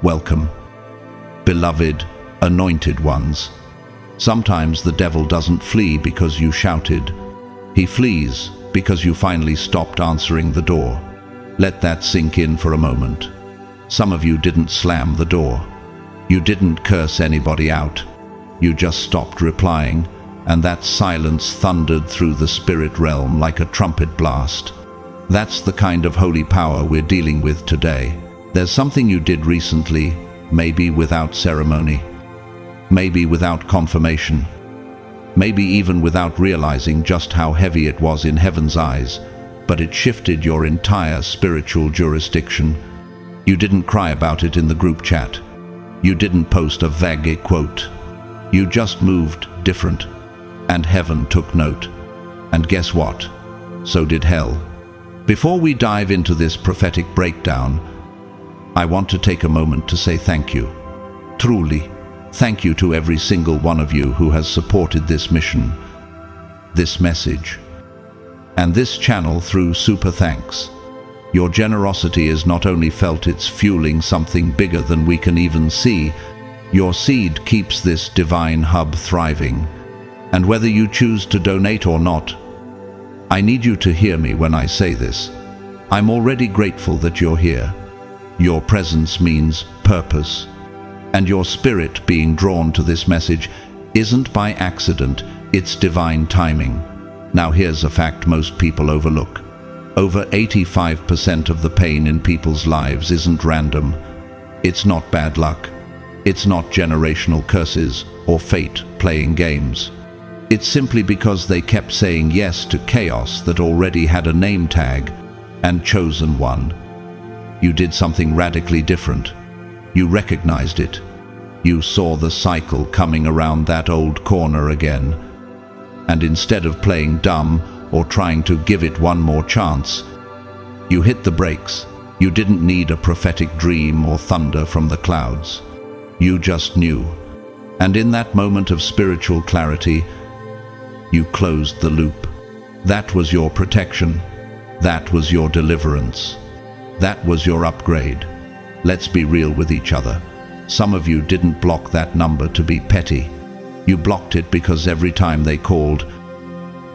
Welcome. Beloved, anointed ones. Sometimes the devil doesn't flee because you shouted. He flees because you finally stopped answering the door. Let that sink in for a moment. Some of you didn't slam the door. You didn't curse anybody out. You just stopped replying, and that silence thundered through the spirit realm like a trumpet blast. That's the kind of holy power we're dealing with today. There's something you did recently, maybe without ceremony, maybe without confirmation, maybe even without realizing just how heavy it was in heaven's eyes, but it shifted your entire spiritual jurisdiction. You didn't cry about it in the group chat. You didn't post a vague quote. You just moved different, and heaven took note. And guess what? So did hell. Before we dive into this prophetic breakdown, I want to take a moment to say thank you. Truly, thank you to every single one of you who has supported this mission, this message, and this channel through super thanks. Your generosity is not only felt, it's fueling something bigger than we can even see. Your seed keeps this divine hub thriving. And whether you choose to donate or not, I need you to hear me when I say this. I'm already grateful that you're here. Your presence means purpose. And your spirit being drawn to this message isn't by accident, it's divine timing. Now here's a fact most people overlook. Over 85% of the pain in people's lives isn't random. It's not bad luck. It's not generational curses or fate playing games. It's simply because they kept saying yes to chaos that already had a name tag and chosen one. You did something radically different. You recognized it. You saw the cycle coming around that old corner again. And instead of playing dumb or trying to give it one more chance, you hit the brakes. You didn't need a prophetic dream or thunder from the clouds. You just knew. And in that moment of spiritual clarity, you closed the loop. That was your protection. That was your deliverance. That was your upgrade. Let's be real with each other. Some of you didn't block that number to be petty. You blocked it because every time they called,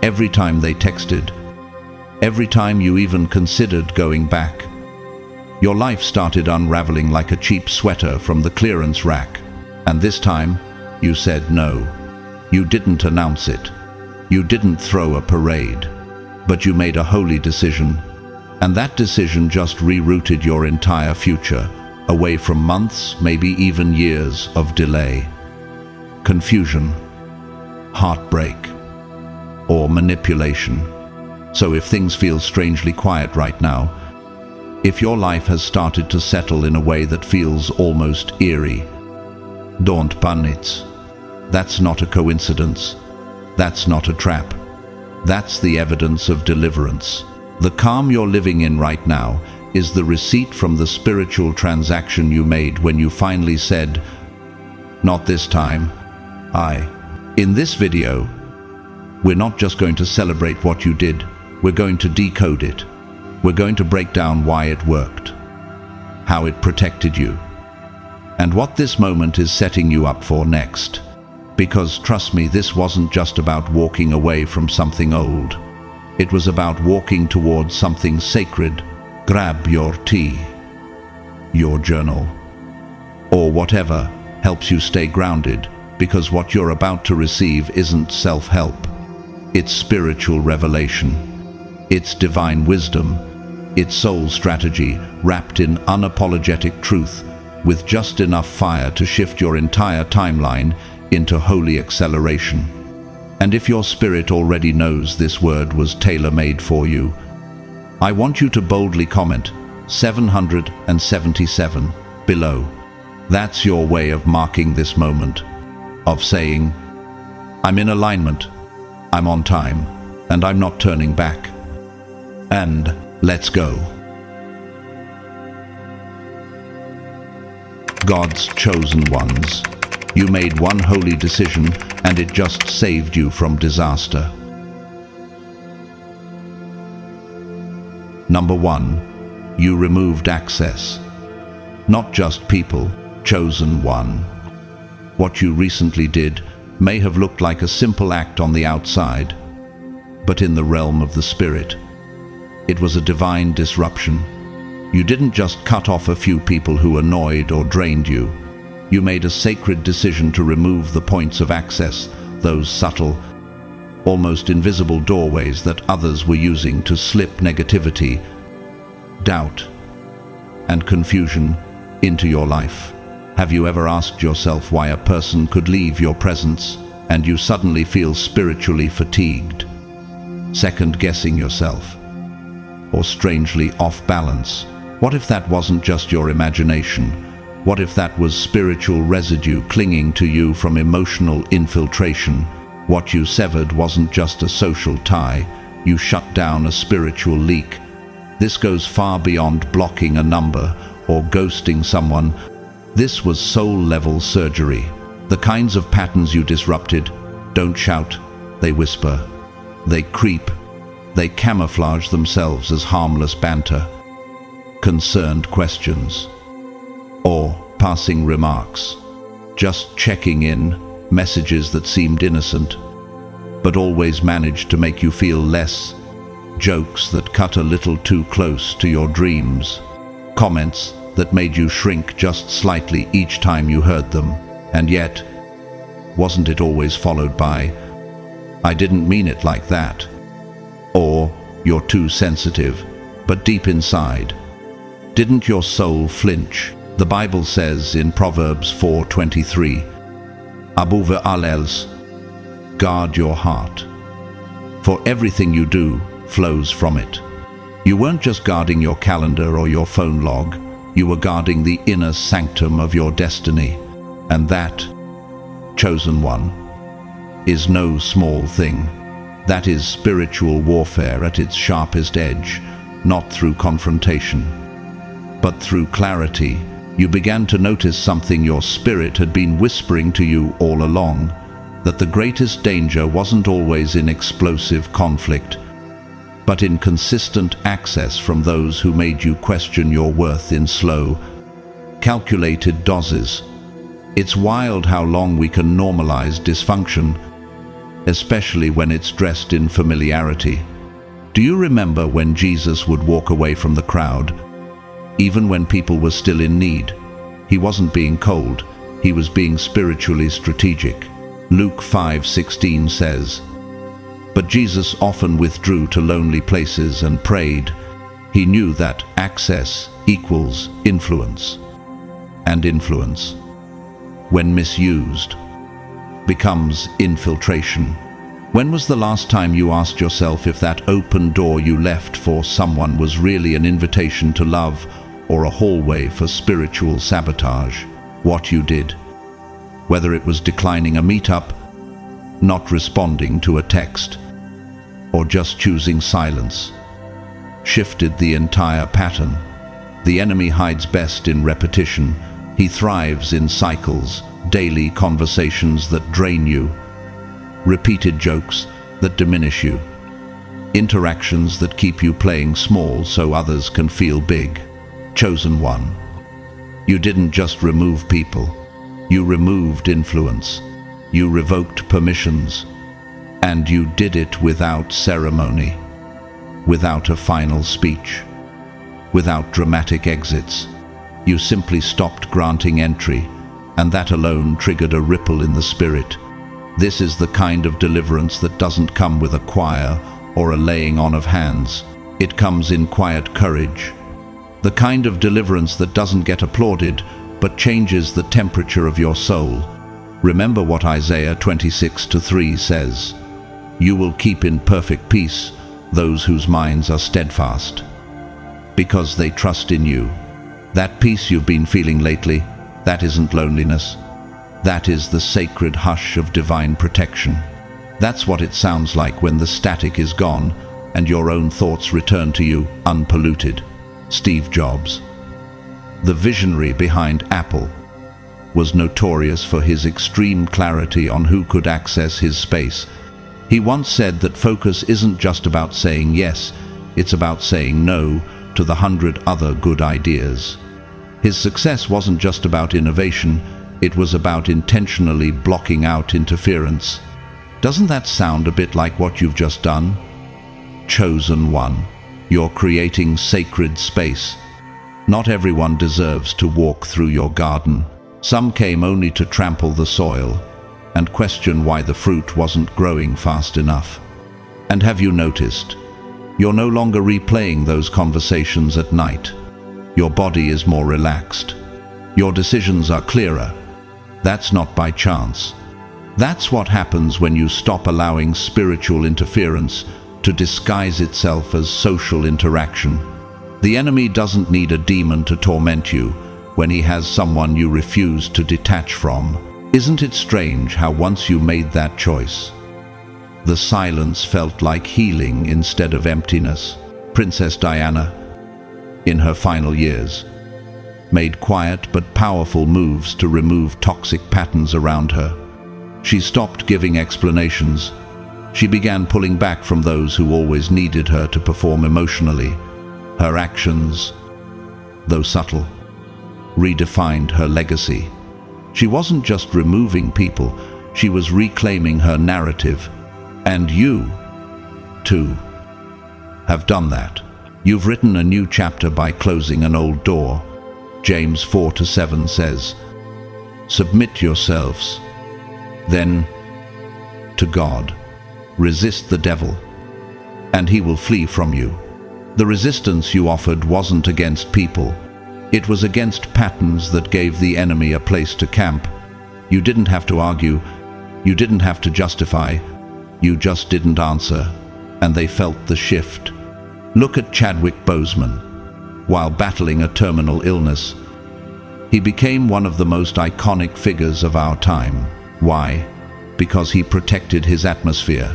every time they texted, every time you even considered going back, your life started unraveling like a cheap sweater from the clearance rack. And this time, you said no. You didn't announce it. You didn't throw a parade. But you made a holy decision. And that decision just rerouted your entire future, away from months, maybe even years of delay, confusion, heartbreak, or manipulation. So if things feel strangely quiet right now, if your life has started to settle in a way that feels almost eerie, don't panic. That's not a coincidence. That's not a trap. That's the evidence of deliverance. The calm you're living in right now is the receipt from the spiritual transaction you made when you finally said, "Not this time, I." In this video, we're not just going to celebrate what you did, we're going to decode it. We're going to break down why it worked, how it protected you, and what this moment is setting you up for next. Because trust me, this wasn't just about walking away from something old. It was about walking towards something sacred. Grab your tea, your journal, or whatever helps you stay grounded, because what you're about to receive isn't self-help. It's spiritual revelation. It's divine wisdom. It's soul strategy wrapped in unapologetic truth, with just enough fire to shift your entire timeline into holy acceleration. And if your spirit already knows this word was tailor-made for you, I want you to boldly comment 777 below. That's your way of marking this moment, of saying, I'm in alignment, I'm on time, and I'm not turning back. And let's go. God's chosen ones. You made one holy decision, and it just saved you from disaster. Number 1, you removed access. not just people, chosen one. What you recently did may have looked like a simple act on the outside, but in the realm of the spirit, it was a divine disruption. You didn't just cut off a few people who annoyed or drained you. You made a sacred decision to remove the points of access, those subtle, almost invisible doorways that others were using to slip negativity, doubt, and confusion into your life. Have you ever asked yourself why a person could leave your presence and you suddenly feel spiritually fatigued, second-guessing yourself, or strangely off balance? What if that wasn't just your imagination? What if that was spiritual residue clinging to you from emotional infiltration? What you severed wasn't just a social tie, you shut down a spiritual leak. This goes far beyond blocking a number or ghosting someone. This was soul-level surgery. The kinds of patterns you disrupted don't shout, they whisper, they creep, they camouflage themselves as harmless banter, concerned questions, or passing remarks, just checking in, messages that seemed innocent, but always managed to make you feel less, jokes that cut a little too close to your dreams, comments that made you shrink just slightly each time you heard them. And yet, wasn't it always followed by, "I didn't mean it like that," or "You're too sensitive"? But deep inside, didn't your soul flinch? The Bible says in Proverbs 4:23, "Abu ve'alels," guard your heart, for everything you do flows from it. You weren't just guarding your calendar or your phone log, you were guarding the inner sanctum of your destiny. And that, chosen one, is no small thing. That is spiritual warfare at its sharpest edge, not through confrontation, but through clarity. You began to notice something your spirit had been whispering to you all along, that the greatest danger wasn't always in explosive conflict, but in consistent access from those who made you question your worth in slow, calculated doses. It's wild how long we can normalize dysfunction, especially when it's dressed in familiarity. Do you remember when Jesus would walk away from the crowd, even when people were still in need? He wasn't being cold, he was being spiritually strategic. Luke 5:16 says, "But Jesus often withdrew to lonely places and prayed." He knew that access equals influence, and influence, when misused, becomes infiltration. When was the last time you asked yourself if that open door you left for someone was really an invitation to love or a hallway for spiritual sabotage? What you did, whether it was declining a meetup, not responding to a text, or just choosing silence, shifted the entire pattern. The enemy hides best in repetition. He thrives in cycles, daily conversations that drain you, repeated jokes that diminish you, interactions that keep you playing small so others can feel big. Chosen one, you didn't just remove people, you removed influence, you revoked permissions, and you did it without ceremony, without a final speech, without dramatic exits. You simply stopped granting entry, and that alone triggered a ripple in the spirit. This is the kind of deliverance that doesn't come with a choir or a laying on of hands. It comes in quiet courage. The kind of deliverance that doesn't get applauded, but changes the temperature of your soul. Remember what Isaiah 26:3 says, "You will keep in perfect peace those whose minds are steadfast, because they trust in you." That peace you've been feeling lately, that isn't loneliness. That is the sacred hush of divine protection. That's what it sounds like when the static is gone and your own thoughts return to you unpolluted. Steve Jobs, the visionary behind Apple, was notorious for his extreme clarity on who could access his space. He once said that focus isn't just about saying yes, it's about saying no to the 100 other good ideas. His success wasn't just about innovation, it was about intentionally blocking out interference. Doesn't that sound a bit like what you've just done? Chosen one. You're creating sacred space. Not everyone deserves to walk through your garden. Some came only to trample the soil and question why the fruit wasn't growing fast enough. And have you noticed? You're no longer replaying those conversations at night. Your body is more relaxed. Your decisions are clearer. That's not by chance. That's what happens when you stop allowing spiritual interference to disguise itself as social interaction. The enemy doesn't need a demon to torment you when he has someone you refuse to detach from. Isn't it strange how once you made that choice, the silence felt like healing instead of emptiness? Princess Diana, in her final years, made quiet but powerful moves to remove toxic patterns around her. She stopped giving explanations. She began pulling back from those who always needed her to perform emotionally. Her actions, though subtle, redefined her legacy. She wasn't just removing people, she was reclaiming her narrative. And you, too, have done that. You've written a new chapter by closing an old door. James 4:7 says, "Submit yourselves, then, to God. Resist the devil, and he will flee from you." The resistance you offered wasn't against people. It was against patterns that gave the enemy a place to camp. You didn't have to argue. You didn't have to justify. You just didn't answer, and they felt the shift. Look at Chadwick Boseman. While battling a terminal illness, he became one of the most iconic figures of our time. Why? Because he protected his atmosphere.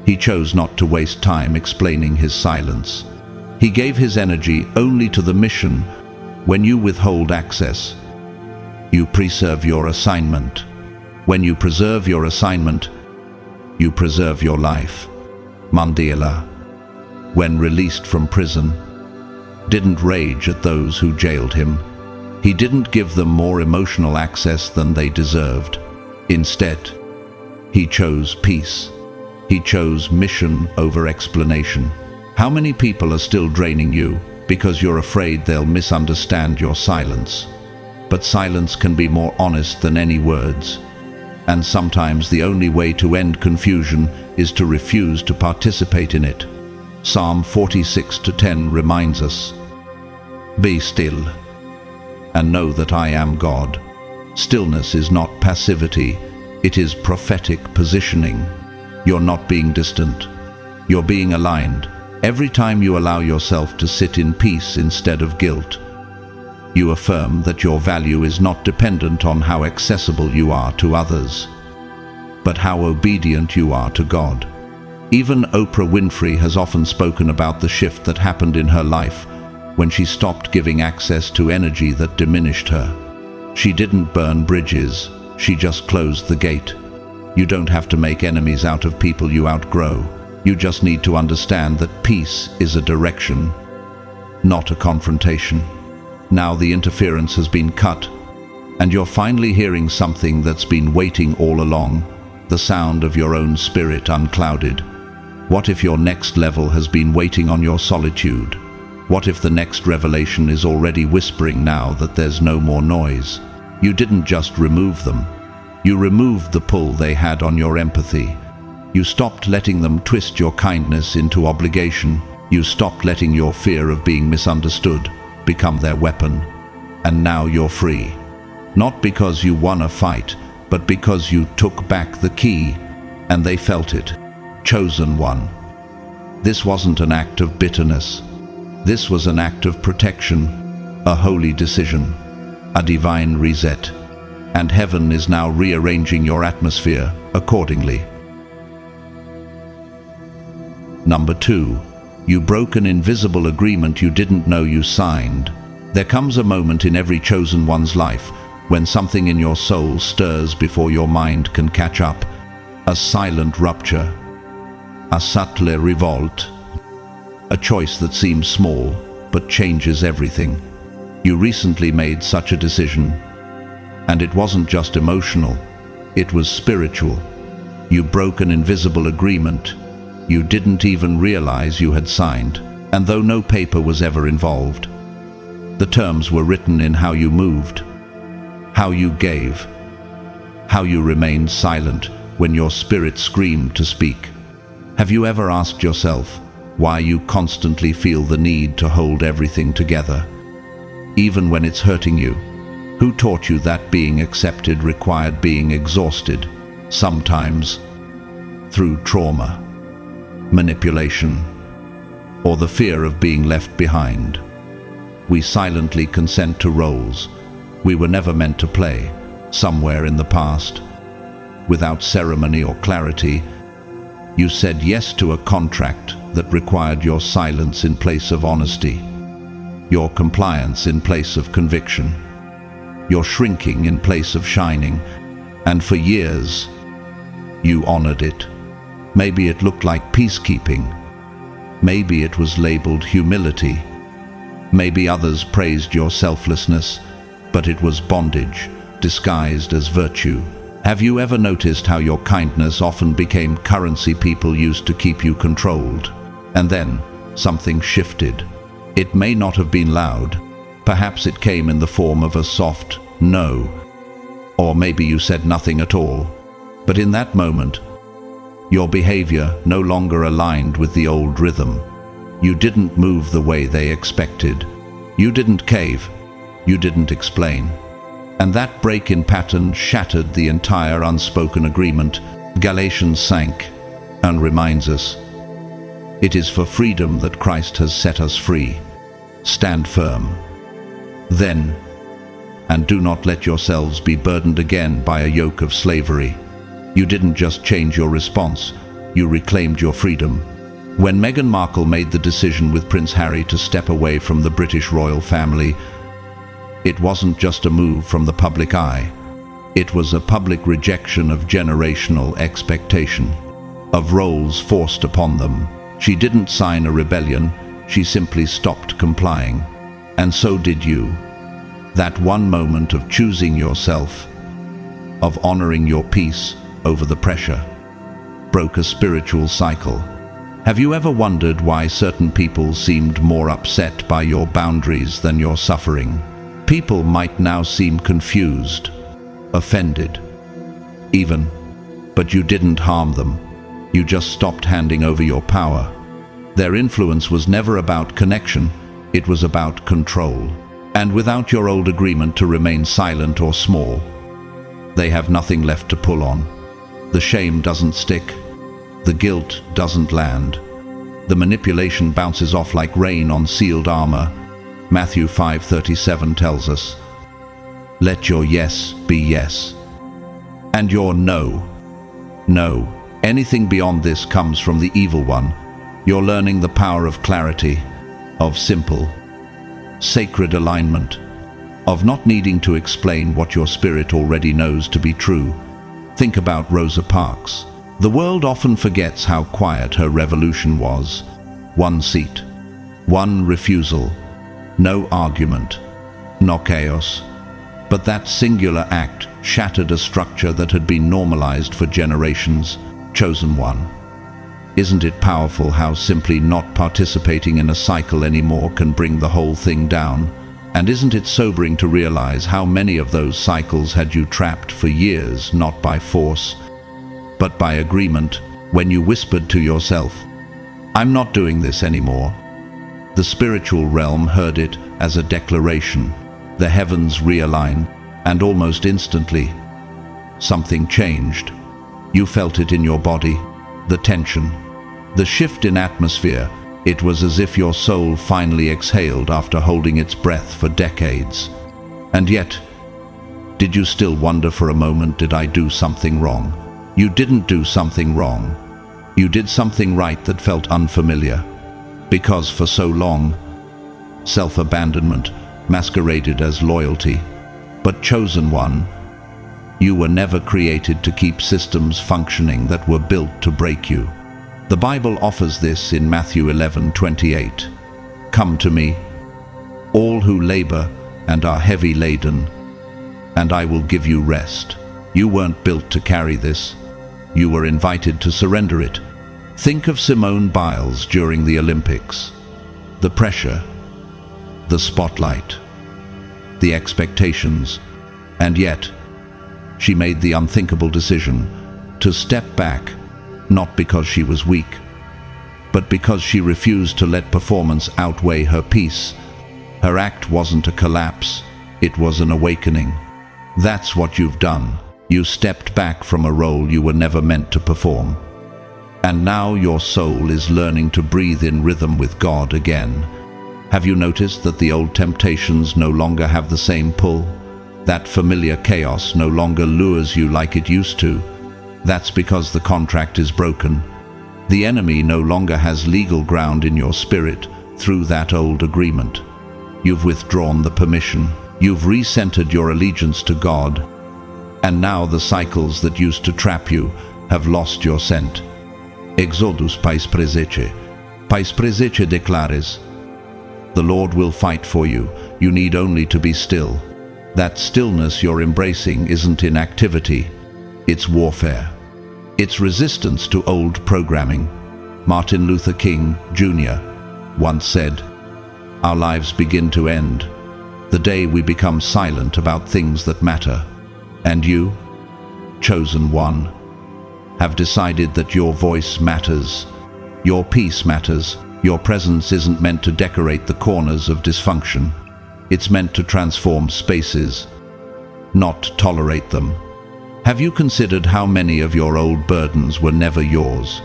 He chose not to waste time explaining his silence. He gave his energy only to the mission. When you withhold access, you preserve your assignment. When you preserve your assignment, you preserve your life. Mandela, when released from prison, didn't rage at those who jailed him. He didn't give them more emotional access than they deserved. Instead, he chose peace. He chose mission over explanation. How many people are still draining you because you're afraid they'll misunderstand your silence? But silence can be more honest than any words. And sometimes the only way to end confusion is to refuse to participate in it. Psalm 46:10 reminds us, "Be still, and know that I am God." Stillness is not passivity, it is prophetic positioning. You're not being distant, you're being aligned. Every time you allow yourself to sit in peace instead of guilt, you affirm that your value is not dependent on how accessible you are to others, but how obedient you are to God. Even Oprah Winfrey has often spoken about the shift that happened in her life when she stopped giving access to energy that diminished her. She didn't burn bridges, she just closed the gate. You don't have to make enemies out of people you outgrow. You just need to understand that peace is a direction, not a confrontation. Now the interference has been cut, and you're finally hearing something that's been waiting all along, the sound of your own spirit unclouded. What if your next level has been waiting on your solitude? What if the next revelation is already whispering now that there's no more noise? You didn't just remove them. You removed the pull they had on your empathy. You stopped letting them twist your kindness into obligation. You stopped letting your fear of being misunderstood become their weapon. And now you're free. Not because you won a fight, but because you took back the key, and they felt it. Chosen one. This wasn't an act of bitterness. This was an act of protection, a holy decision, a divine reset. And heaven is now rearranging your atmosphere accordingly. Number 2. You broke an invisible agreement you didn't know you signed. There comes a moment in every chosen one's life when something in your soul stirs before your mind can catch up. A silent rupture, a subtle revolt, a choice that seems small but changes everything. You recently made such a decision, and it wasn't just emotional, it was spiritual. You broke an invisible agreement you didn't even realize you had signed, and though no paper was ever involved, the terms were written in how you moved, how you gave, how you remained silent when your spirit screamed to speak. Have you ever asked yourself why you constantly feel the need to hold everything together, even when it's hurting you? Who taught you that being accepted required being exhausted, sometimes through trauma, manipulation, or the fear of being left behind? We silently consent to roles we were never meant to play, somewhere in the past. Without ceremony or clarity, you said yes to a contract that required your silence in place of honesty, your compliance in place of conviction, your shrinking in place of shining, and for years, you honored it. Maybe it looked like peacekeeping. Maybe it was labeled humility. Maybe others praised your selflessness, but it was bondage, disguised as virtue. Have you ever noticed how your kindness often became currency people used to keep you controlled? And then, something shifted. It may not have been loud. Perhaps it came in the form of a soft no. Or maybe you said nothing at all. But in that moment, your behavior no longer aligned with the old rhythm. You didn't move the way they expected. You didn't cave. You didn't explain. And that break in pattern shattered the entire unspoken agreement. Galatians sank and reminds us, it is for freedom that Christ has set us free. Stand firm, then, and do not let yourselves be burdened again by a yoke of slavery. You didn't just change your response, you reclaimed your freedom. When Meghan Markle made the decision with Prince Harry to step away from the British royal family, it wasn't just a move from the public eye. It was a public rejection of generational expectation, of roles forced upon them. She didn't sign a rebellion, she simply stopped complying. And so did you. That one moment of choosing yourself, of honoring your peace over the pressure, broke a spiritual cycle. Have you ever wondered why certain people seemed more upset by your boundaries than your suffering? People might now seem confused, offended, even, but you didn't harm them. You just stopped handing over your power. Their influence was never about connection, it was about control. And without your old agreement to remain silent or small, they have nothing left to pull on. The shame doesn't stick. The guilt doesn't land. The manipulation bounces off like rain on sealed armor. Matthew 5:37 tells us, let your yes be yes, and your no, no. Anything beyond this comes from the evil one. You're learning the power of clarity, of simple, sacred alignment, of not needing to explain what your spirit already knows to be true. Think about Rosa Parks. The world often forgets how quiet her revolution was. One seat, one refusal, no argument, no chaos. But that singular act shattered a structure that had been normalized for generations. Chosen one. Isn't it powerful how simply not participating in a cycle anymore can bring the whole thing down? And isn't it sobering to realize how many of those cycles had you trapped for years, not by force, but by agreement, when you whispered to yourself, I'm not doing this anymore? The spiritual realm heard it as a declaration. The heavens realigned, and almost instantly, something changed. You felt it in your body, the tension, the shift in atmosphere. It was as if your soul finally exhaled after holding its breath for decades. And yet, did you still wonder for a moment, did I do something wrong? You didn't do something wrong. You did something right that felt unfamiliar. Because for so long, self-abandonment masqueraded as loyalty. But chosen one, you were never created to keep systems functioning that were built to break you. The Bible offers this in Matthew 11:28. Come to me, all who labor and are heavy laden, and I will give you rest. You weren't built to carry this. You were invited to surrender it. Think of Simone Biles during the Olympics. The pressure, the spotlight, the expectations, and yet she made the unthinkable decision to step back, not because she was weak, but because she refused to let performance outweigh her peace. Her act wasn't a collapse, it was an awakening. That's what you've done. You stepped back from a role you were never meant to perform. And now your soul is learning to breathe in rhythm with God again. Have you noticed that the old temptations no longer have the same pull? That familiar chaos no longer lures you like it used to. That's because the contract is broken. The enemy no longer has legal ground in your spirit through that old agreement. You've withdrawn the permission. You've recentered your allegiance to God. And now the cycles that used to trap you have lost your scent. Exodus pais presece declares. The Lord will fight for you. You need only to be still. That stillness you're embracing isn't inactivity. It's warfare. It's resistance to old programming. Martin Luther King, Jr. once said, "Our lives begin to end the day we become silent about things that matter." And you, chosen one, have decided that your voice matters, your peace matters. Your presence isn't meant to decorate the corners of dysfunction. It's meant to transform spaces, not tolerate them. Have you considered how many of your old burdens were never yours,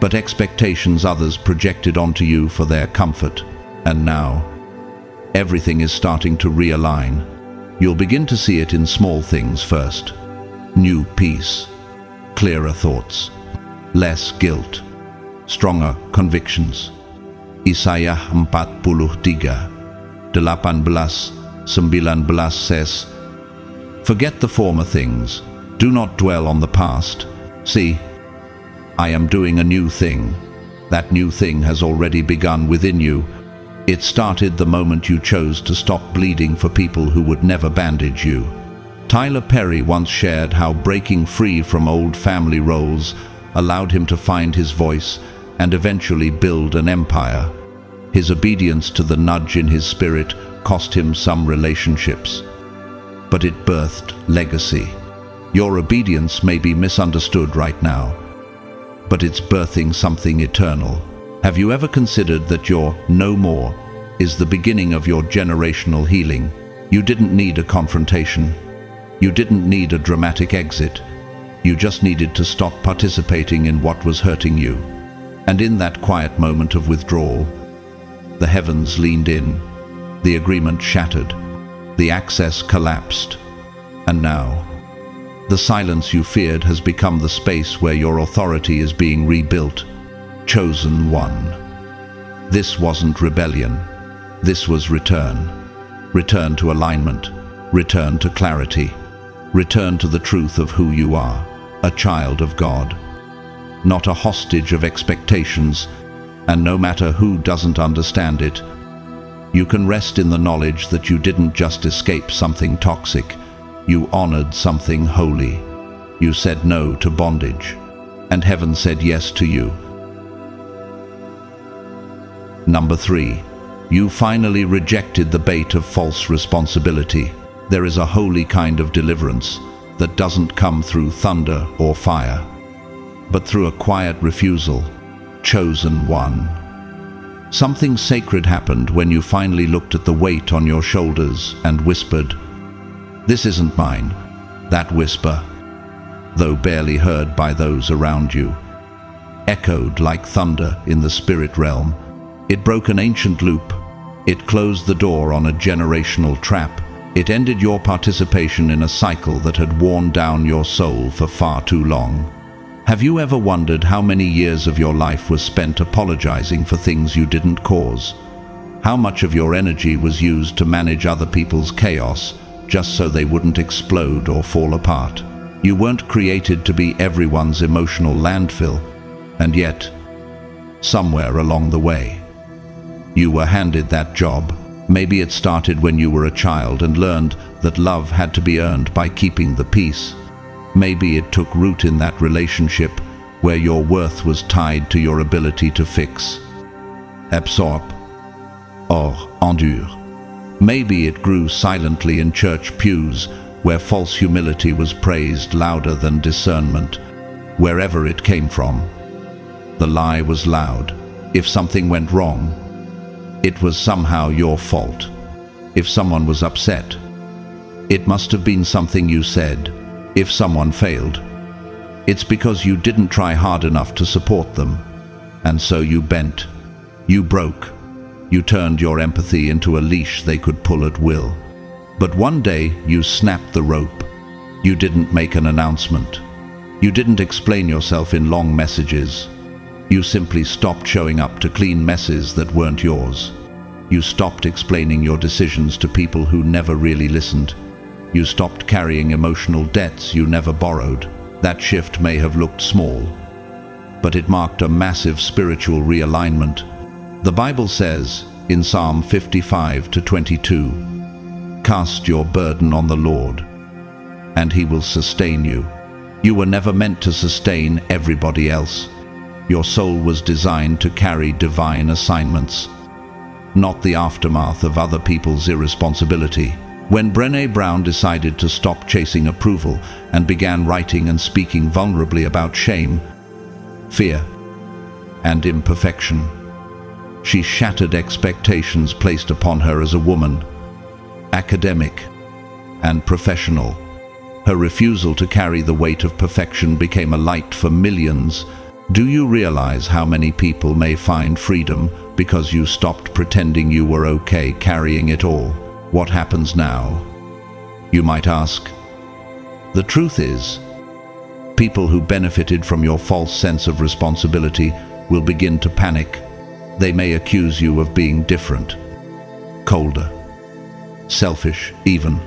but expectations others projected onto you for their comfort? And now, everything is starting to realign. You'll begin to see it in small things first. New peace, clearer thoughts, less guilt, stronger convictions. Isaiah 43, 18-19 says, "Forget the former things. Do not dwell on the past. See, I am doing a new thing. That new thing has already begun within you. It started the moment you chose to stop bleeding for people who would never bandage you." Tyler Perry once shared how breaking free from old family roles allowed him to find his voice and eventually build an empire. His obedience to the nudge in his spirit cost him some relationships, but it birthed legacy. Your obedience may be misunderstood right now, but it's birthing something eternal. Have you ever considered that your "no more" is the beginning of your generational healing? You didn't need a confrontation. You didn't need a dramatic exit. You just needed to stop participating in what was hurting you. And in that quiet moment of withdrawal, the heavens leaned in, the agreement shattered, the access collapsed. And now, the silence you feared has become the space where your authority is being rebuilt. Chosen one. This wasn't rebellion. This was return. Return to alignment. Return to clarity. Return to the truth of who you are, a child of God. Not a hostage of expectations, and no matter who doesn't understand it, you can rest in the knowledge that you didn't just escape something toxic, you honored something holy. You said no to bondage, and heaven said yes to you. Number 3, you finally rejected the bait of false responsibility. There is a holy kind of deliverance that doesn't come through thunder or fire, but through a quiet refusal. Chosen one. Something sacred happened when you finally looked at the weight on your shoulders and whispered, "This isn't mine." That whisper, though barely heard by those around you, echoed like thunder in the spirit realm. It broke an ancient loop. It closed the door on a generational trap. It ended your participation in a cycle that had worn down your soul for far too long. Have you ever wondered how many years of your life was spent apologizing for things you didn't cause? How much of your energy was used to manage other people's chaos just so they wouldn't explode or fall apart? You weren't created to be everyone's emotional landfill, and yet, somewhere along the way, you were handed that job. Maybe it started when you were a child and learned that love had to be earned by keeping the peace. Maybe it took root in that relationship where your worth was tied to your ability to fix, absorb, or endure. Maybe it grew silently in church pews where false humility was praised louder than discernment. Wherever it came from, the lie was loud. If something went wrong, it was somehow your fault. If someone was upset, it must have been something you said. If someone failed, it's because you didn't try hard enough to support them. And so you bent, you broke, you turned your empathy into a leash they could pull at will. But one day you snapped the rope. You didn't make an announcement. You didn't explain yourself in long messages. You simply stopped showing up to clean messes that weren't yours. You stopped explaining your decisions to people who never really listened. You stopped carrying emotional debts you never borrowed. That shift may have looked small, but it marked a massive spiritual realignment. The Bible says in Psalm 55:22, "Cast your burden on the Lord, and He will sustain you." You were never meant to sustain everybody else. Your soul was designed to carry divine assignments, not the aftermath of other people's irresponsibility. When Brené Brown decided to stop chasing approval and began writing and speaking vulnerably about shame, fear, and imperfection, she shattered expectations placed upon her as a woman, academic and professional. Her refusal to carry the weight of perfection became a light for millions. Do you realize how many people may find freedom because you stopped pretending you were okay carrying it all? What happens now? You might ask. The truth is, people who benefited from your false sense of responsibility will begin to panic. They may accuse you of being different, colder, selfish even.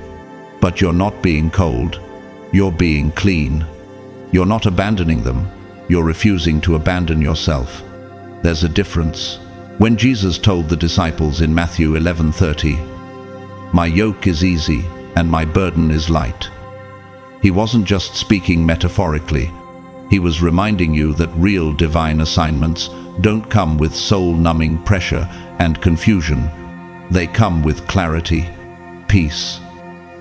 But you're not being cold, you're being clean. You're not abandoning them, you're refusing to abandon yourself. There's a difference. When Jesus told the disciples in Matthew 11:30, "My yoke is easy and my burden is light," He wasn't just speaking metaphorically. He was reminding you that real divine assignments don't come with soul-numbing pressure and confusion. They come with clarity, peace,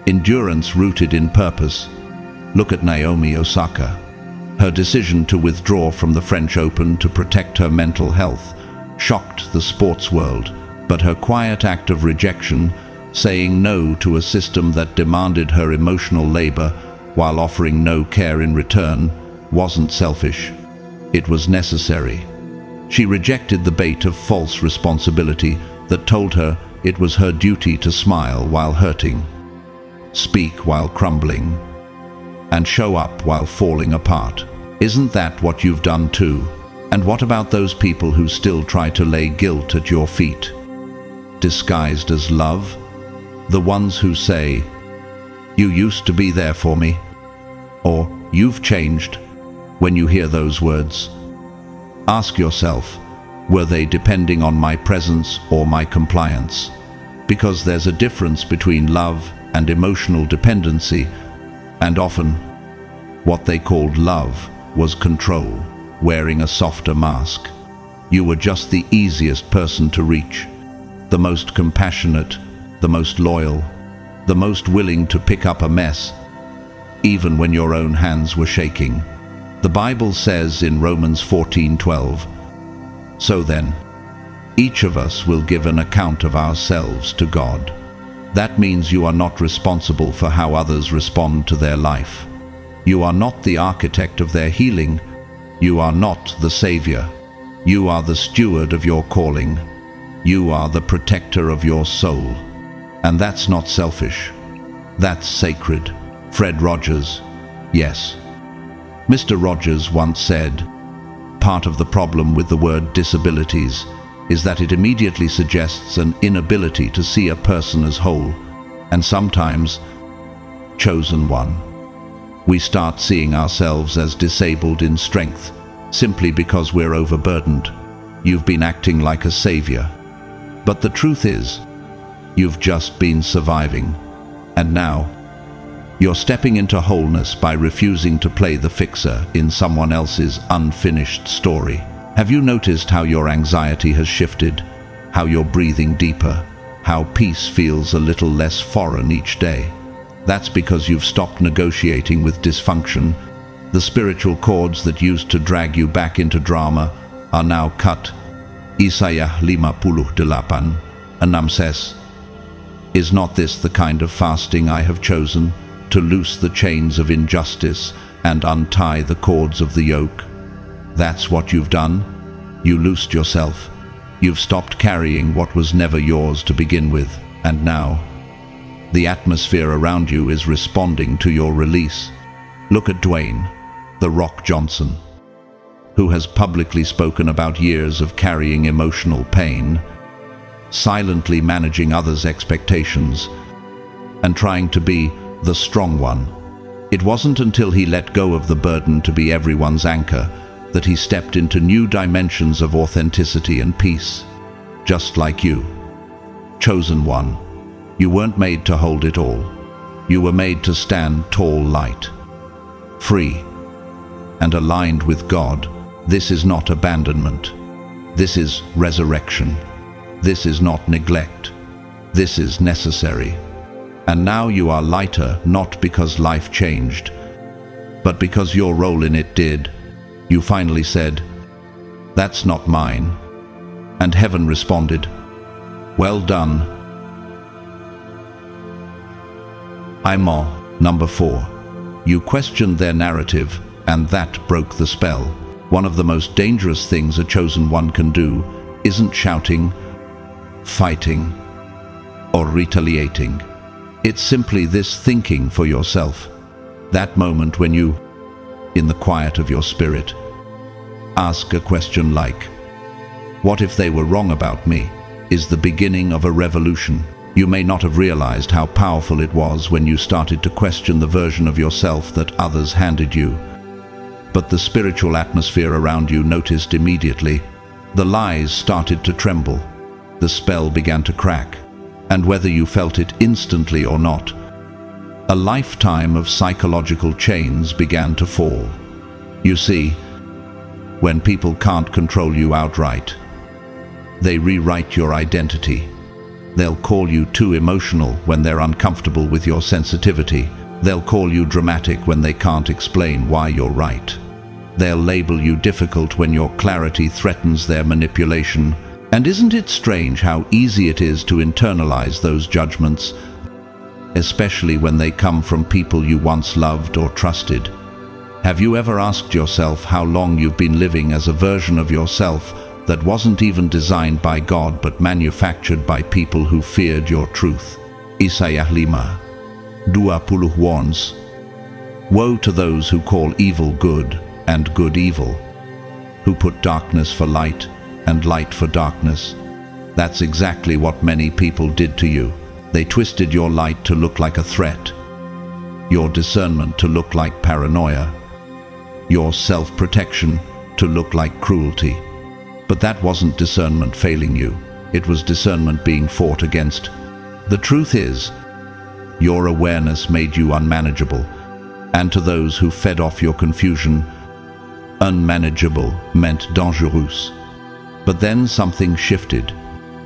endurance rooted in purpose. Look at Naomi Osaka. Her decision to withdraw from the French Open to protect her mental health shocked the sports world, but her quiet act of rejection, saying no to a system that demanded her emotional labor while offering no care in return, wasn't selfish. It was necessary. She rejected the bait of false responsibility that told her it was her duty to smile while hurting, speak while crumbling, and show up while falling apart. Isn't that what you've done too? And what about those people who still try to lay guilt at your feet, disguised as love? The ones who say, "You used to be there for me," or "You've changed." When you hear those words, ask yourself, were they depending on my presence or my compliance? Because there's a difference between love and emotional dependency, and often what they called love was control, wearing a softer mask. You were just the easiest person to reach, the most compassionate, the most loyal, the most willing to pick up a mess, even when your own hands were shaking. The Bible says in Romans 14:12, "So then, each of us will give an account of ourselves to God." That means you are not responsible for how others respond to their life. You are not the architect of their healing. You are not the savior. You are the steward of your calling. You are the protector of your soul. And that's not selfish. That's sacred. Fred Rogers. Yes. Mr. Rogers once said, "Part of the problem with the word disabilities is that it immediately suggests an inability to see a person as whole, and sometimes chosen one. We start seeing ourselves as disabled in strength, simply because we're overburdened. You've been acting like a savior. But the truth is, You've just been surviving. And now, you're stepping into wholeness by refusing to play the fixer in someone else's unfinished story. Have you noticed how your anxiety has shifted? How you're breathing deeper? How peace feels a little less foreign each day? That's because you've stopped negotiating with dysfunction. The spiritual cords that used to drag you back into drama are now cut. Isaiah 58, 6 says, "Is not this the kind of fasting I have chosen, to loose the chains of injustice and untie the cords of the yoke?" That's what you've done. You loosed yourself. You've stopped carrying what was never yours to begin with, and now the atmosphere around you is responding to your release. Look at Dwayne, "The Rock" Johnson, who has publicly spoken about years of carrying emotional pain, silently managing others' expectations, and trying to be the strong one. It wasn't until he let go of the burden to be everyone's anchor that he stepped into new dimensions of authenticity and peace. Just like you. Chosen one. You weren't made to hold it all. You were made to stand tall light. Free. And aligned with God. This is not abandonment. This is resurrection. This is not neglect. This is necessary. And now you are lighter, not because life changed, but because your role in it did. You finally said, "That's not mine." And heaven responded, "Well done." Imam number 4. You questioned their narrative, and that broke the spell. One of the most dangerous things a chosen one can do isn't shouting, fighting, or retaliating. It's simply this thinking for yourself. That moment when you, in the quiet of your spirit, ask a question like, "What if they were wrong about me?" is the beginning of a revolution. You may not have realized how powerful it was when you started to question the version of yourself that others handed you. But the spiritual atmosphere around you noticed immediately. The lies started to tremble. The spell began to crack. And whether you felt it instantly or not, a lifetime of psychological chains began to fall. You see, when people can't control you outright, they rewrite your identity. They'll call you too emotional when they're uncomfortable with your sensitivity. They'll call you dramatic when they can't explain why you're right. They'll label you difficult when your clarity threatens their manipulation. And isn't it strange how easy it is to internalize those judgments, especially when they come from people you once loved or trusted? Have you ever asked yourself how long you've been living as a version of yourself that wasn't even designed by God but manufactured by people who feared your truth? Isaiah 5:20 warns, "Woe to those who call evil good and good evil, who put darkness for light and light for darkness." That's exactly what many people did to you. They twisted your light to look like a threat, your discernment to look like paranoia, your self-protection to look like cruelty. But that wasn't discernment failing you. It was discernment being fought against. The truth is, your awareness made you unmanageable. And to those who fed off your confusion, unmanageable meant dangerous. But then something shifted.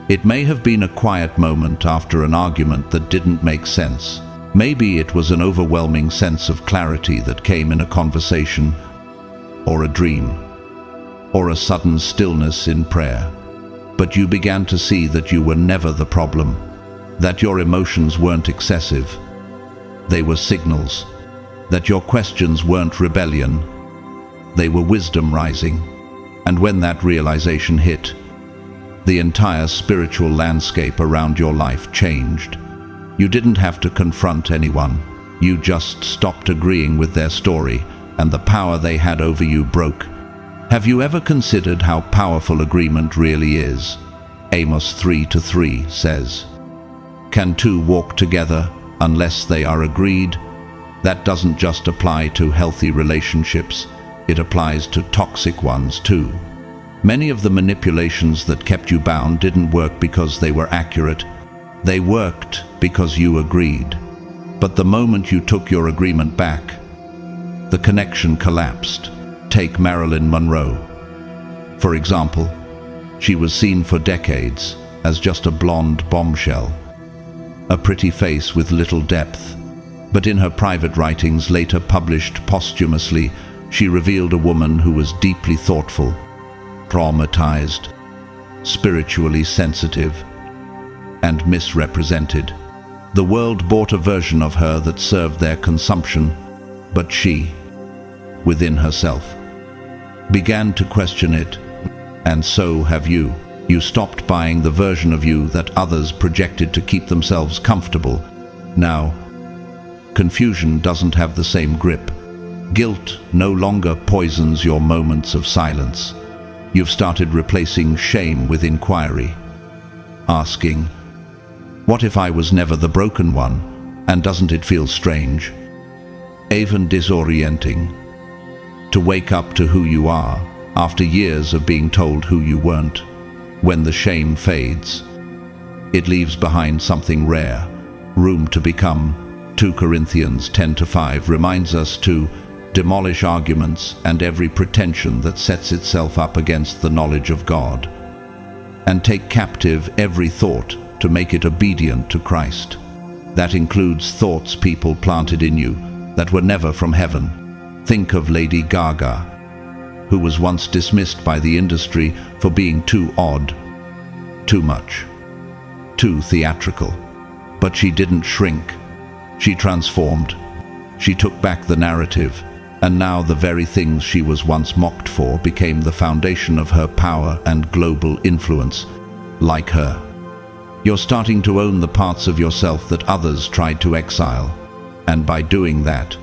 It may have been a quiet moment after an argument that didn't make sense. Maybe it was an overwhelming sense of clarity that came in a conversation, or a dream, or a sudden stillness in prayer. But you began to see that you were never the problem, that your emotions weren't excessive. They were signals, that your questions weren't rebellion, they were wisdom rising. And when that realization hit, the entire spiritual landscape around your life changed. You didn't have to confront anyone. You just stopped agreeing with their story, and the power they had over you broke. Have you ever considered how powerful agreement really is? Amos 3:3 says, "Can two walk together unless they are agreed?" That doesn't just apply to healthy relationships, it applies to toxic ones too. Many of the manipulations that kept you bound didn't work because they were accurate. They worked because you agreed. But the moment you took your agreement back, the connection collapsed. Take Marilyn Monroe. For example, she was seen for decades as just a blonde bombshell, a pretty face with little depth. But in her private writings, later published posthumously, she revealed a woman who was deeply thoughtful, traumatized, spiritually sensitive, and misrepresented. The world bought a version of her that served their consumption, but she, within herself, began to question it. And so have you. You stopped buying the version of you that others projected to keep themselves comfortable. Now, confusion doesn't have the same grip. Guilt no longer poisons your moments of silence. You've started replacing shame with inquiry, asking, what if I was never the broken one, and doesn't it feel strange, even disorienting, to wake up to who you are after years of being told who you weren't? When the shame fades, it leaves behind something rare, room to become. 2 Corinthians 10:5 reminds us to demolish arguments and every pretension that sets itself up against the knowledge of God, and take captive every thought to make it obedient to Christ. That includes thoughts people planted in you that were never from heaven. Think of Lady Gaga, who was once dismissed by the industry for being too odd, too much, too theatrical. But she didn't shrink. She transformed. She took back the narrative, and now the very things she was once mocked for became the foundation of her power and global influence. Like her, you're starting to own the parts of yourself that others tried to exile, and by doing that,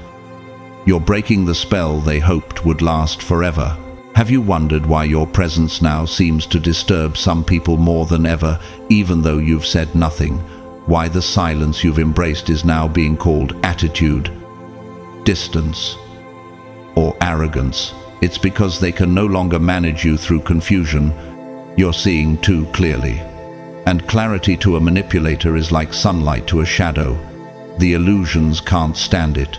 you're breaking the spell they hoped would last forever. Have you wondered why your presence now seems to disturb some people more than ever, even though you've said nothing? Why the silence you've embraced is now being called attitude, distance, or arrogance? It's because they can no longer manage you through confusion. You're seeing too clearly. And clarity to a manipulator is like sunlight to a shadow. The illusions can't stand it.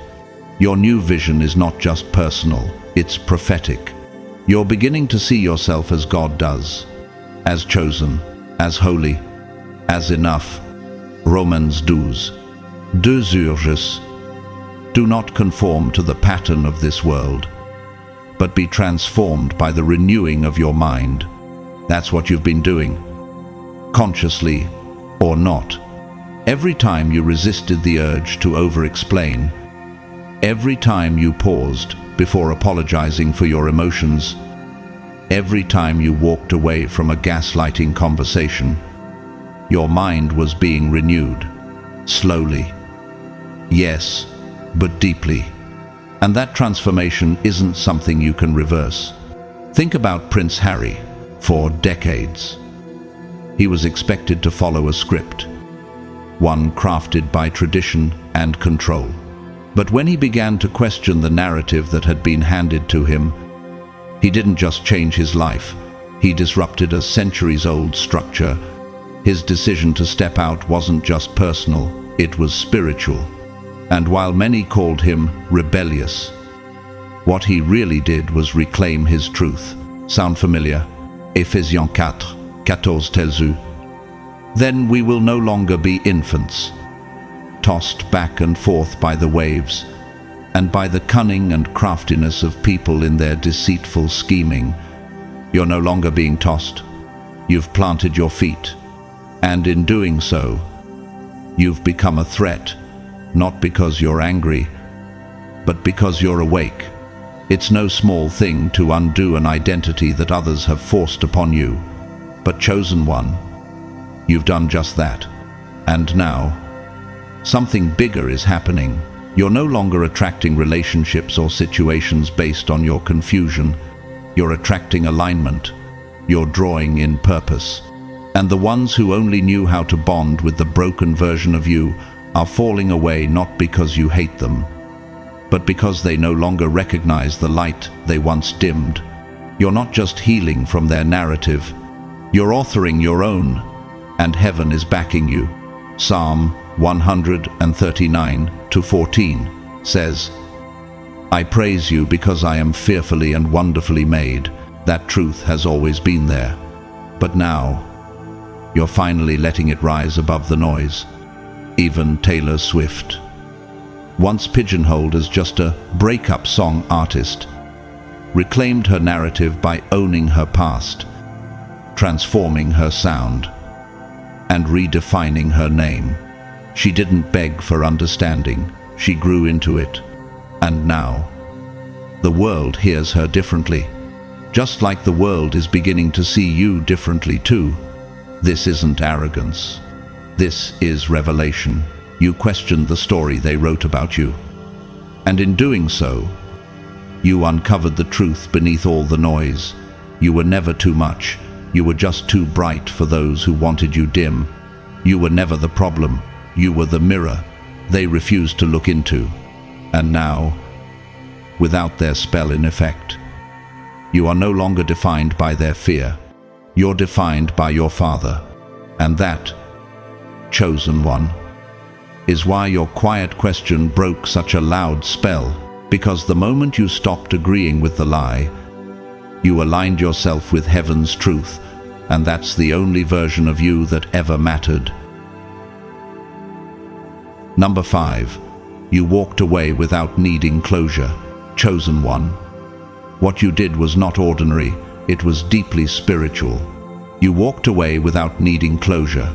Your new vision is not just personal, it's prophetic. You're beginning to see yourself as God does, as chosen, as holy, as enough. Romans 12 urges. Do not conform to the pattern of this world, but be transformed by the renewing of your mind. That's what you've been doing, consciously or not. Every time you resisted the urge to over-explain, every time you paused before apologizing for your emotions, every time you walked away from a gaslighting conversation, your mind was being renewed. Slowly. Yes, but deeply. And that transformation isn't something you can reverse. Think about Prince Harry. For decades, he was expected to follow a script, one crafted by tradition and control. But when he began to question the narrative that had been handed to him, he didn't just change his life, he disrupted a centuries-old structure. His decision to step out wasn't just personal, it was spiritual. And while many called him rebellious, what he really did was reclaim his truth. Sound familiar? Ephesians 4:14 tells you, then we will no longer be infants, tossed back and forth by the waves, and by the cunning and craftiness of people in their deceitful scheming. You're no longer being tossed. You've planted your feet, and in doing so, you've become a threat, not because you're angry, but because you're awake. It's no small thing to undo an identity that others have forced upon you, but chosen one. You've done just that. And now, something bigger is happening. You're no longer attracting relationships or situations based on your confusion. You're attracting alignment. You're drawing in purpose. And the ones who only knew how to bond with the broken version of you are falling away not because you hate them, but because they no longer recognize the light they once dimmed. You're not just healing from their narrative, you're authoring your own, and heaven is backing you. Psalm 139:14 says, I praise you because I am fearfully and wonderfully made. That truth has always been there. But now, you're finally letting it rise above the noise. Even Taylor Swift, once pigeonholed as just a breakup song artist, reclaimed her narrative by owning her past, transforming her sound, and redefining her name. She didn't beg for understanding, she grew into it. And now, the world hears her differently, just like the world is beginning to see you differently too. This isn't arrogance. This is revelation. You questioned the story they wrote about you. And in doing so, you uncovered the truth beneath all the noise. You were never too much. You were just too bright for those who wanted you dim. You were never the problem. You were the mirror they refused to look into. And now, without their spell in effect, you are no longer defined by their fear. You're defined by your Father. And that, chosen one, is why your quiet question broke such a loud spell, because the moment you stopped agreeing with the lie, you aligned yourself with heaven's truth, and that's the only version of you that ever mattered. Number 5. You walked away without needing closure. Chosen one. What you did was not ordinary, it was deeply spiritual. You walked away without needing closure.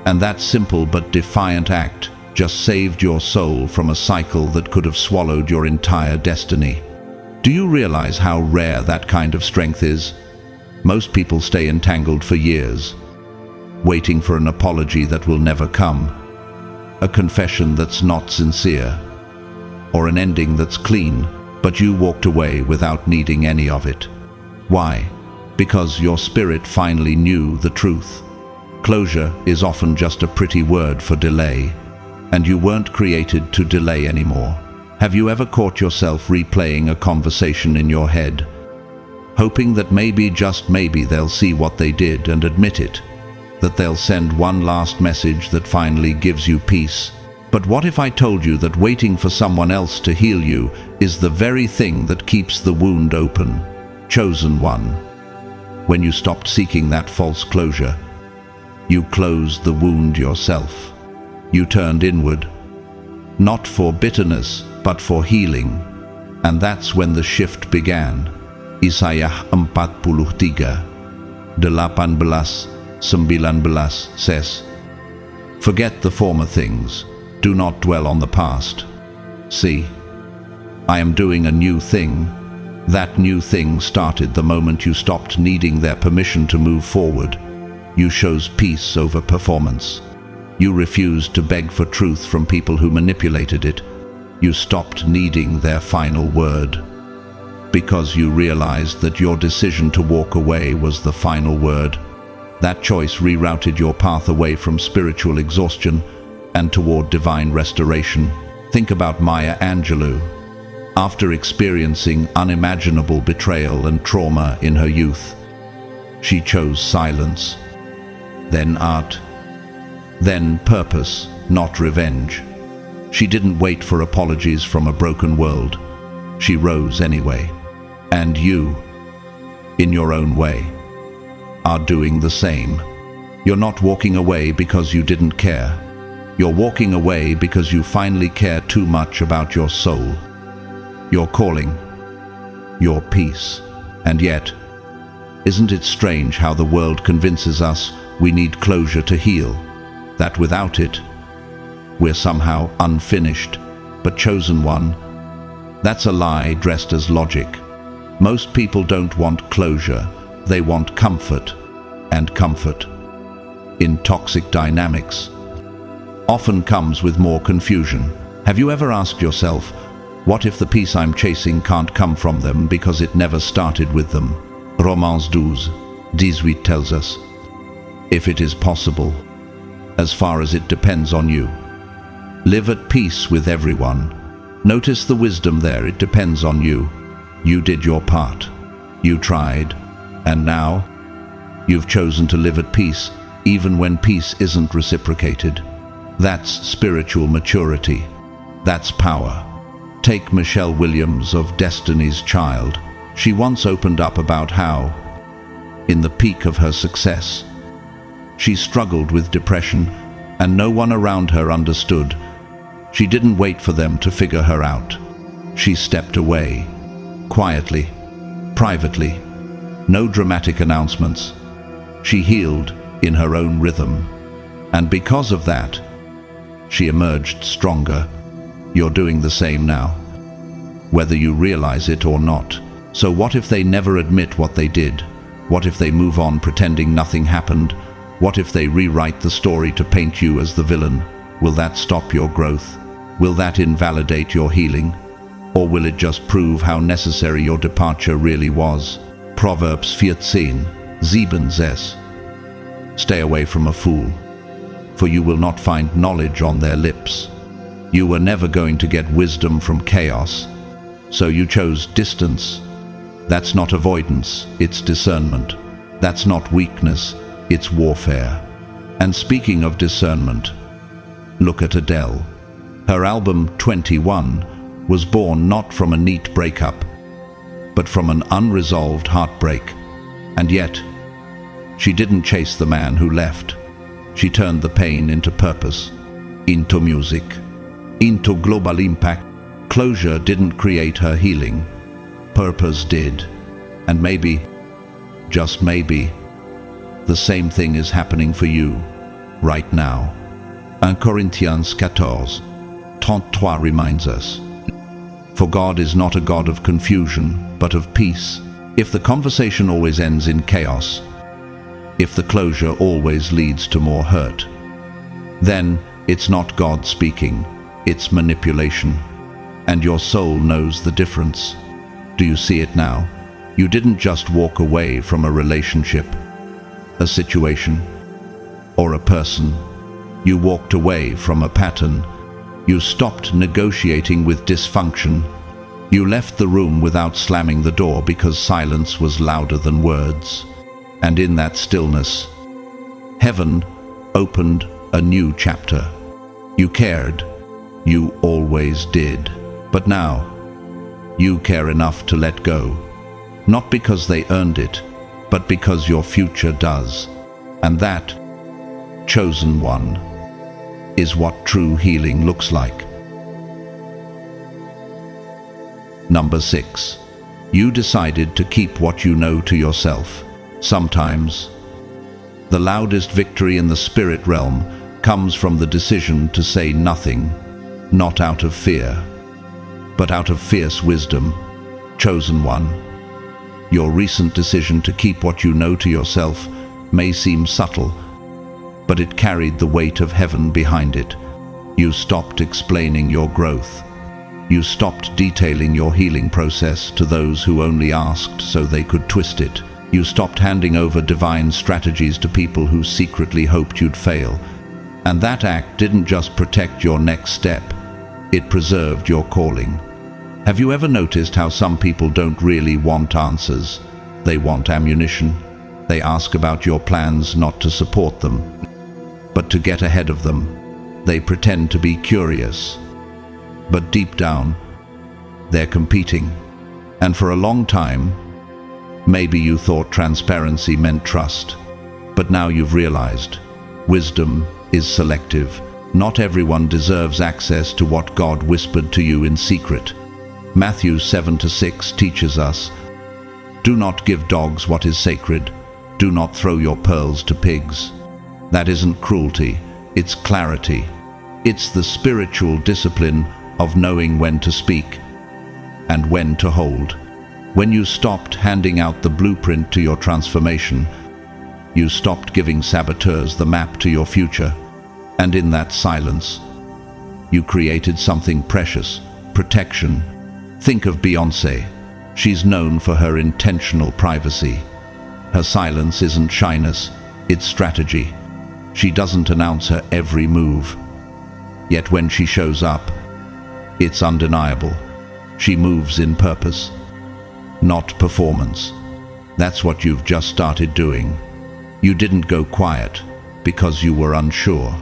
And that simple but defiant act just saved your soul from a cycle that could have swallowed your entire destiny. Do you realize how rare that kind of strength is? Most people stay entangled for years, waiting for an apology that will never come, a confession that's not sincere, or an ending that's clean, but you walked away without needing any of it. Why? Because your spirit finally knew the truth. Closure is often just a pretty word for delay, and you weren't created to delay anymore. Have you ever caught yourself replaying a conversation in your head, hoping that maybe, just maybe, they'll see what they did and admit it, that they'll send one last message that finally gives you peace? But what if I told you that waiting for someone else to heal you is the very thing that keeps the wound open? Chosen one. When you stopped seeking that false closure, you closed the wound yourself. You turned inward, not for bitterness, but for healing. And that's when the shift began. Isaiah 43:18-19 says, Forget the former things, do not dwell on the past. See, I am doing a new thing. That new thing started the moment you stopped needing their permission to move forward. You chose peace over performance. You refused to beg for truth from people who manipulated it. You stopped needing their final word, because you realized that your decision to walk away was the final word. That choice rerouted your path away from spiritual exhaustion and toward divine restoration. Think about Maya Angelou. After experiencing unimaginable betrayal and trauma in her youth, she chose silence, then art, then purpose, not revenge. She didn't wait for apologies from a broken world. She rose anyway. And you, in your own way, are doing the same. You're not walking away because you didn't care. You're walking away because you finally care too much about your soul, your calling, your peace. And yet, isn't it strange how the world convinces us we need closure to heal, that without it, we're somehow unfinished? But chosen one, that's a lie dressed as logic. Most people don't want closure, they want comfort, and comfort, in toxic dynamics, often comes with more confusion. Have you ever asked yourself, what if the peace I'm chasing can't come from them because it never started with them? Romans 12:18 tells us, if it is possible, as far as it depends on you, live at peace with everyone. Notice the wisdom there. It depends on you. You did your part. You tried. And now, you've chosen to live at peace. even when peace isn't reciprocated. That's spiritual maturity. That's power. Take Michelle Williams of Destiny's Child. She once opened up about how, in the peak of her success, she struggled with depression, and no one around her understood. She didn't wait for them to figure her out. She stepped away, quietly, privately, no dramatic announcements. She healed in her own rhythm, and because of that, she emerged stronger. You're doing the same now, whether you realize it or not. So what if they never admit what they did? What if they move on pretending nothing happened? What if they rewrite the story to paint you as the villain? Will that stop your growth? Will that invalidate your healing? Or will it just prove how necessary your departure really was? Proverbs 14:7. Stay away from a fool, for you will not find knowledge on their lips. You were never going to get wisdom from chaos, so you chose distance. That's not avoidance, it's discernment. That's not weakness, it's warfare. And speaking of discernment, look at Adele. Her album 21 was born not from a neat breakup, but from an unresolved heartbreak. And yet, she didn't chase the man who left. She turned the pain into purpose, into music, into global impact. Closure didn't create her healing. Purpose did. And maybe, just maybe, the same thing is happening for you right now. 1 Corinthians 14:33 reminds us, for God is not a God of confusion, but of peace. If the conversation always ends in chaos, if the closure always leads to more hurt, then it's not God speaking, it's manipulation. And your soul knows the difference. Do you see it now? You didn't just walk away from a relationship, a situation, or a person. You walked away from a pattern. You stopped negotiating with dysfunction. You left the room without slamming the door because silence was louder than words. And in that stillness, heaven opened a new chapter. You cared. You always did. But now, you care enough to let go. Not because they earned it, but because your future does. And that, chosen one, is what true healing looks like. Number 6. You decided to keep what you know to yourself. Sometimes, the loudest victory in the spirit realm comes from the decision to say nothing, not out of fear, but out of fierce wisdom. Chosen one, your recent decision to keep what you know to yourself may seem subtle, but it carried the weight of heaven behind it. You stopped explaining your growth. You stopped detailing your healing process to those who only asked so they could twist it. You stopped handing over divine strategies to people who secretly hoped you'd fail. And that act didn't just protect your next step, it preserved your calling. Have you ever noticed how some people don't really want answers? They want ammunition. They ask about your plans not to support them, but to get ahead of them. They pretend to be curious, but deep down, they're competing. And for a long time, maybe you thought transparency meant trust, but now you've realized wisdom is selective. Not everyone deserves access to what God whispered to you in secret. Matthew 7:6 teaches us, do not give dogs what is sacred. Do not throw your pearls to pigs. That isn't cruelty, it's clarity. It's the spiritual discipline of knowing when to speak and when to hold. When you stopped handing out the blueprint to your transformation, you stopped giving saboteurs the map to your future. And in that silence, you created something precious, protection. Think of Beyoncé. She's known for her intentional privacy. Her silence isn't shyness, it's strategy. She doesn't announce her every move. Yet when she shows up, it's undeniable. She moves in purpose, not performance. That's what you've just started doing. You didn't go quiet. because you were unsure.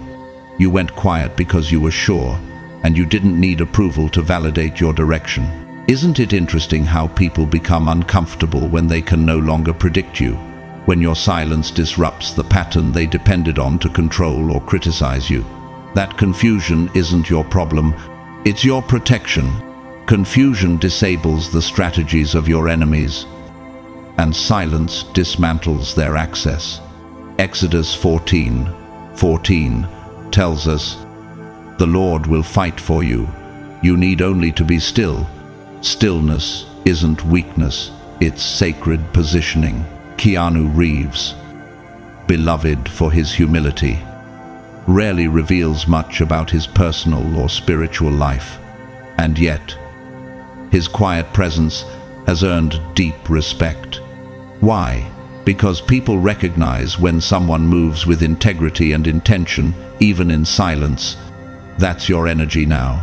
You went quiet because you were sure, and you didn't need approval to validate your direction. Isn't it interesting how people become uncomfortable when they can no longer predict you? When your silence disrupts the pattern they depended on to control or criticize you. That confusion isn't your problem, it's your protection. Confusion disables the strategies of your enemies, and silence dismantles their access. Exodus 14:14 tells us, "The Lord will fight for you. You need only to be still." Stillness isn't weakness, it's sacred positioning. Keanu Reeves, beloved for his humility, rarely reveals much about his personal or spiritual life, and yet his quiet presence has earned deep respect. Why? Because people recognize when someone moves with integrity and intention, even in silence. That's your energy now.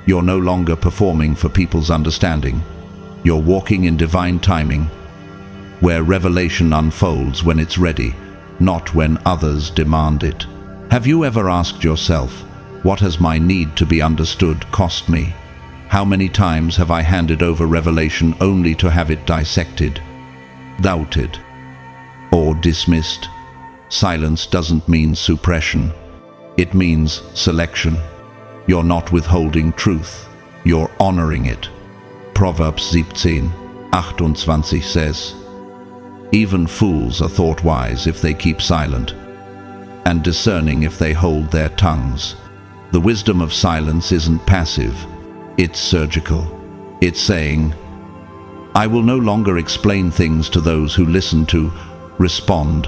You're no longer performing for people's understanding. You're walking in divine timing, where revelation unfolds when it's ready, not when others demand it. Have you ever asked yourself, what has my need to be understood cost me? How many times have I handed over revelation only to have it dissected, doubted, or dismissed? Silence doesn't mean suppression. It means selection. You're not withholding truth, you're honoring it. Proverbs 17:28 says, "Even fools are thought wise if they keep silent, and discerning if they hold their tongues." The wisdom of silence isn't passive, it's surgical. It's saying, I will no longer explain things to those who listen to respond,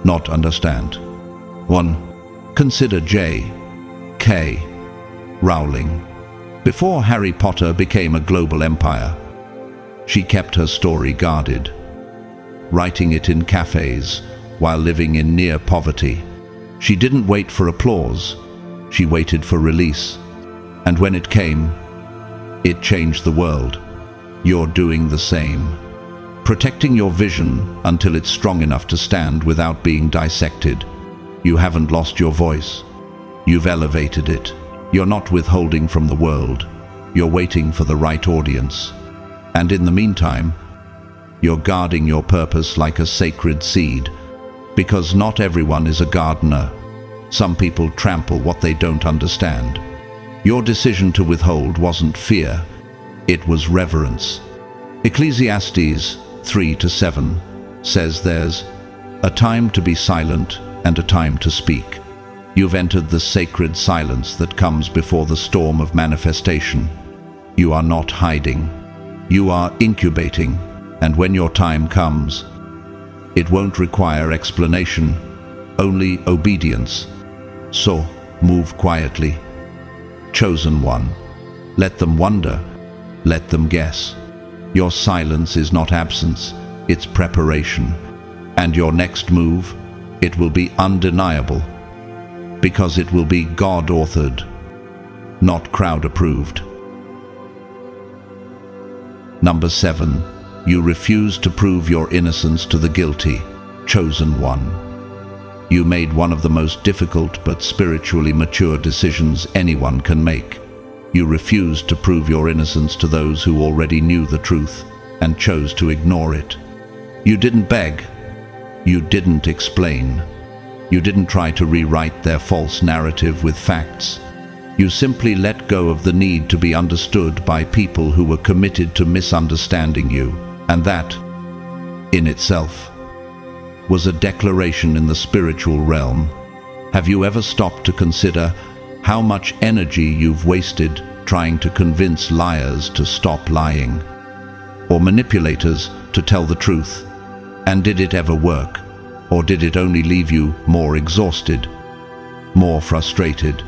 not understand. 1. Consider J.K. Rowling. Before Harry Potter became a global empire, she kept her story guarded, writing it in cafes while living in near poverty. She didn't wait for applause, she waited for release. And when it came, it changed the world. You're doing the same. Protecting your vision until it's strong enough to stand without being dissected. You haven't lost your voice. You've elevated it. You're not withholding from the world. You're waiting for the right audience. And in the meantime, you're guarding your purpose like a sacred seed. Because not everyone is a gardener. Some people trample what they don't understand. Your decision to withhold wasn't fear, it was reverence. Ecclesiastes 3-7 says there's a time to be silent and a time to speak. You've entered the sacred silence that comes before the storm of manifestation. You are not hiding. You are incubating, and when your time comes, it won't require explanation, only obedience. So, move quietly. Chosen one. Let them wonder. Let them guess. Your silence is not absence, it's preparation. And your next move, it will be undeniable. Because it will be God-authored, not crowd-approved. Number 7. You refuse to prove your innocence to the guilty. Chosen one. You made one of the most difficult but spiritually mature decisions anyone can make. You refused to prove your innocence to those who already knew the truth and chose to ignore it. You didn't beg. You didn't explain. You didn't try to rewrite their false narrative with facts. You simply let go of the need to be understood by people who were committed to misunderstanding you. And that, in itself, was a declaration in the spiritual realm. Have you ever stopped to consider how much energy you've wasted trying to convince liars to stop lying, or manipulators to tell the truth? And did it ever work? Or did it only leave you more exhausted, more frustrated,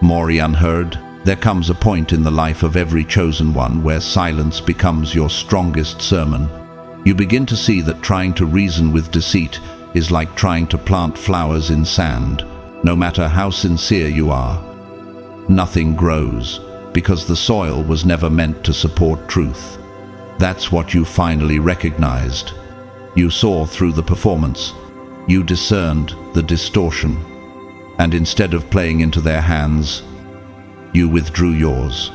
more unheard? There comes a point in the life of every chosen one where silence becomes your strongest sermon. You begin to see that trying to reason with deceit is like trying to plant flowers in sand. No matter how sincere you are, nothing grows, because the soil was never meant to support truth. That's what you finally recognized. You saw through the performance. You discerned the distortion, and instead of playing into their hands, you withdrew yours.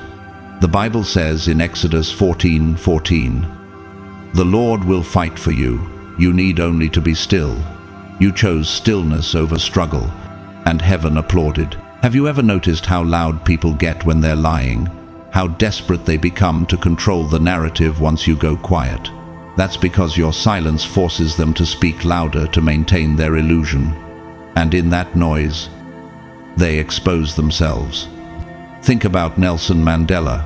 The Bible says in Exodus 14:14, "The Lord will fight for you. You need only to be still." You chose stillness over struggle, and heaven applauded. Have you ever noticed how loud people get when they're lying? How desperate they become to control the narrative once you go quiet? That's because your silence forces them to speak louder to maintain their illusion. And in that noise, they expose themselves. Think about Nelson Mandela,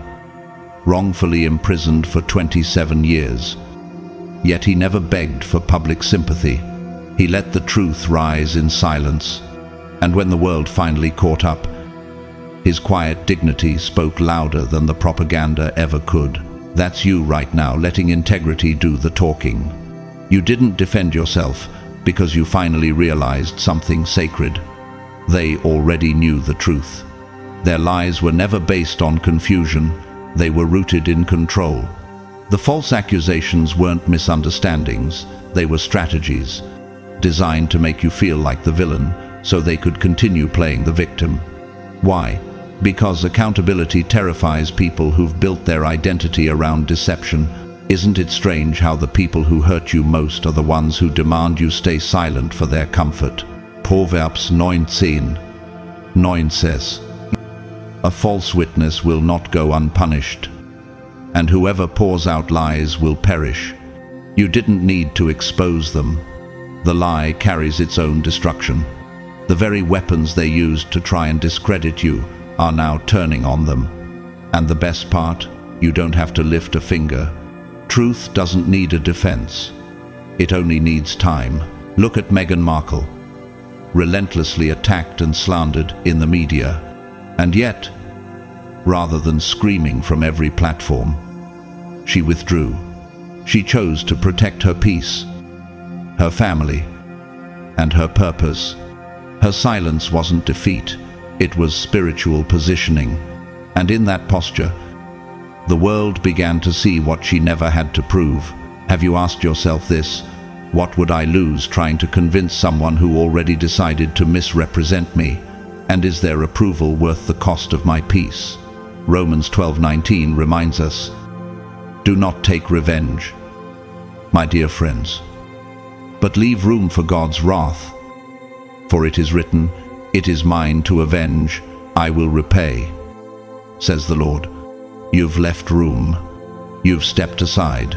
wrongfully imprisoned for 27 years. Yet he never begged for public sympathy. He let the truth rise in silence. And when the world finally caught up, his quiet dignity spoke louder than the propaganda ever could. That's you right now, letting integrity do the talking. You didn't defend yourself because you finally realized something sacred. They already knew the truth. Their lies were never based on confusion. They were rooted in control. The false accusations weren't misunderstandings. They were strategies, designed to make you feel like the villain so they could continue playing the victim. Why? Because accountability terrifies people who've built their identity around deception. Isn't it strange how the people who hurt you most are the ones who demand you stay silent for their comfort? Proverbs 19:9 says, "A false witness will not go unpunished, and whoever pours out lies will perish." You didn't need to expose them. The lie carries its own destruction. The very weapons they used to try and discredit you are now turning on them. And the best part, you don't have to lift a finger. Truth doesn't need a defense. It only needs time. Look at Meghan Markle, relentlessly attacked and slandered in the media. And yet, rather than screaming from every platform, she withdrew. She chose to protect her peace, her family, and her purpose. Her silence wasn't defeat. It was spiritual positioning, and in that posture, the world began to see what she never had to prove. Have you asked yourself this? What would I lose trying to convince someone who already decided to misrepresent me? And is their approval worth the cost of my peace? Romans 12:19 reminds us, "Do not take revenge, my dear friends, but leave room for God's wrath. For it is written, 'It is mine to avenge, I will repay,' says the Lord." You've left room. You've stepped aside.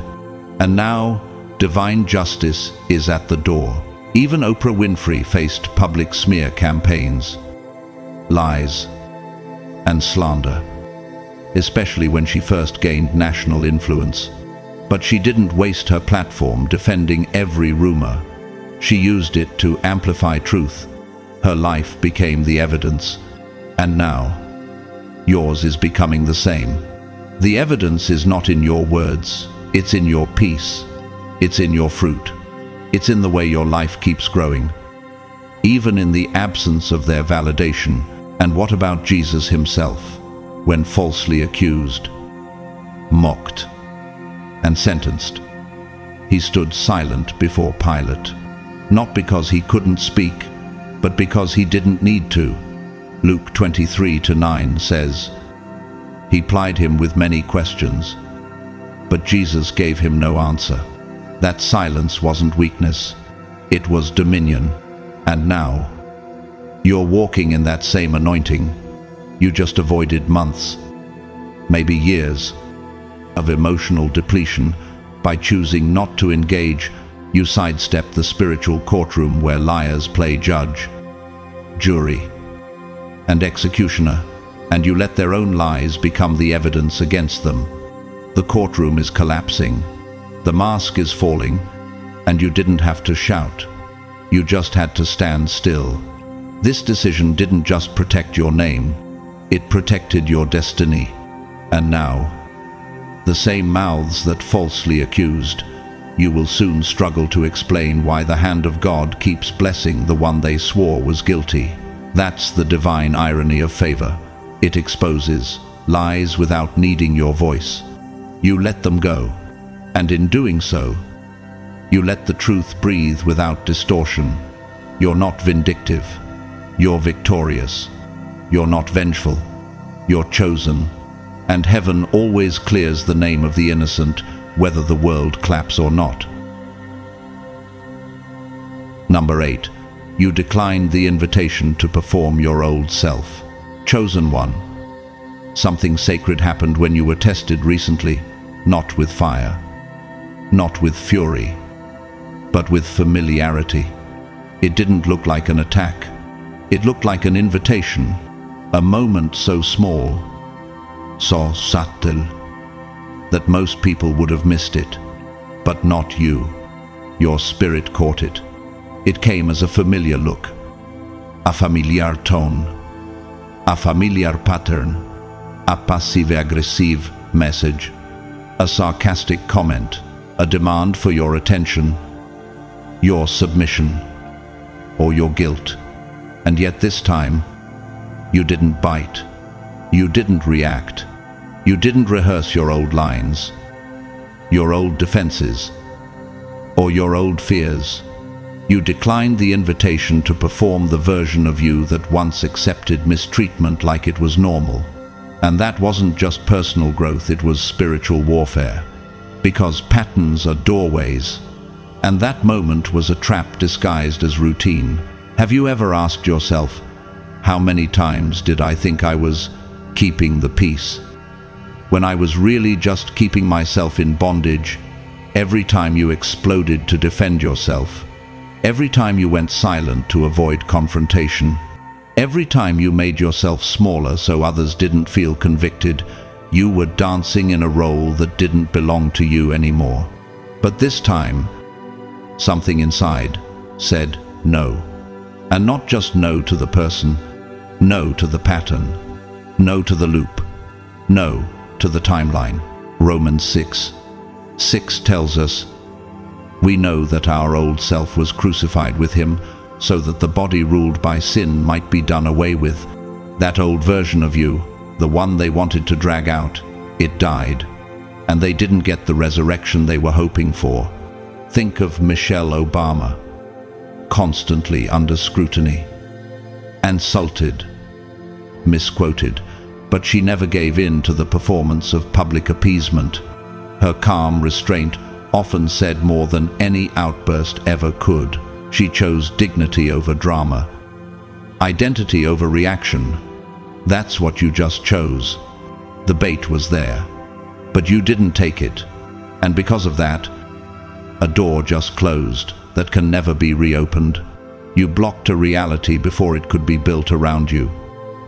And now, divine justice is at the door. Even Oprah Winfrey faced public smear campaigns, lies, and slander, especially when she first gained national influence. But she didn't waste her platform defending every rumor. She used it to amplify truth. Her life became the evidence. And now, yours is becoming the same. The evidence is not in your words. It's in your peace. It's in your fruit. It's in the way your life keeps growing, even in the absence of their validation. And what about Jesus himself, when falsely accused, mocked, and sentenced? He stood silent before Pilate, not because he couldn't speak, but because he didn't need to. Luke 23:9 says, "He plied him with many questions, but Jesus gave him no answer." That silence wasn't weakness, it was dominion. And now, you're walking in that same anointing. You just avoided months, maybe years, of emotional depletion. By choosing not to engage, you sidestep the spiritual courtroom where liars play judge, jury, and executioner, and you let their own lies become the evidence against them. The courtroom is collapsing. The mask is falling, and you didn't have to shout. You just had to stand still. This decision didn't just protect your name, it protected your destiny. And now, the same mouths that falsely accused, you will soon struggle to explain why the hand of God keeps blessing the one they swore was guilty. That's the divine irony of favor. It exposes lies without needing your voice. You let them go, and in doing so, you let the truth breathe without distortion. You're not vindictive. You're victorious. You're not vengeful. You're chosen. And heaven always clears the name of the innocent, whether the world claps or not. Number 8. You declined the invitation to perform your old self. Chosen one. Something sacred happened when you were tested recently, not with fire, not with fury, but with familiarity. It didn't look like an attack. It looked like an invitation, a moment so small, so subtle, that most people would have missed it, but not you. Your spirit caught it. It came as a familiar look, a familiar tone, a familiar pattern, a passive-aggressive message, a sarcastic comment, a demand for your attention, your submission, or your guilt. And yet this time, you didn't bite, you didn't react, you didn't rehearse your old lines, your old defenses, or your old fears. You declined the invitation to perform the version of you that once accepted mistreatment like it was normal. And that wasn't just personal growth, it was spiritual warfare. Because patterns are doorways, and that moment was a trap disguised as routine. Have you ever asked yourself, how many times did I think I was keeping the peace, when I was really just keeping myself in bondage? Every time you exploded to defend yourself, every time you went silent to avoid confrontation, every time you made yourself smaller so others didn't feel convicted, you were dancing in a role that didn't belong to you anymore. But this time, something inside said no. And not just no to the person, no to the pattern, no to the loop, no to the timeline. Romans 6:6 tells us, we know that our old self was crucified with him, so that the body ruled by sin might be done away with. That old version of you, the one they wanted to drag out, it died, and they didn't get the resurrection they were hoping for. Think of Michelle Obama, constantly under scrutiny, insulted, misquoted, but she never gave in to the performance of public appeasement. Her calm restraint often said more than any outburst ever could. She chose dignity over drama, identity over reaction. That's what you just chose. The bait was there, but you didn't take it. And because of that, a door just closed that can never be reopened. You blocked a reality before it could be built around you.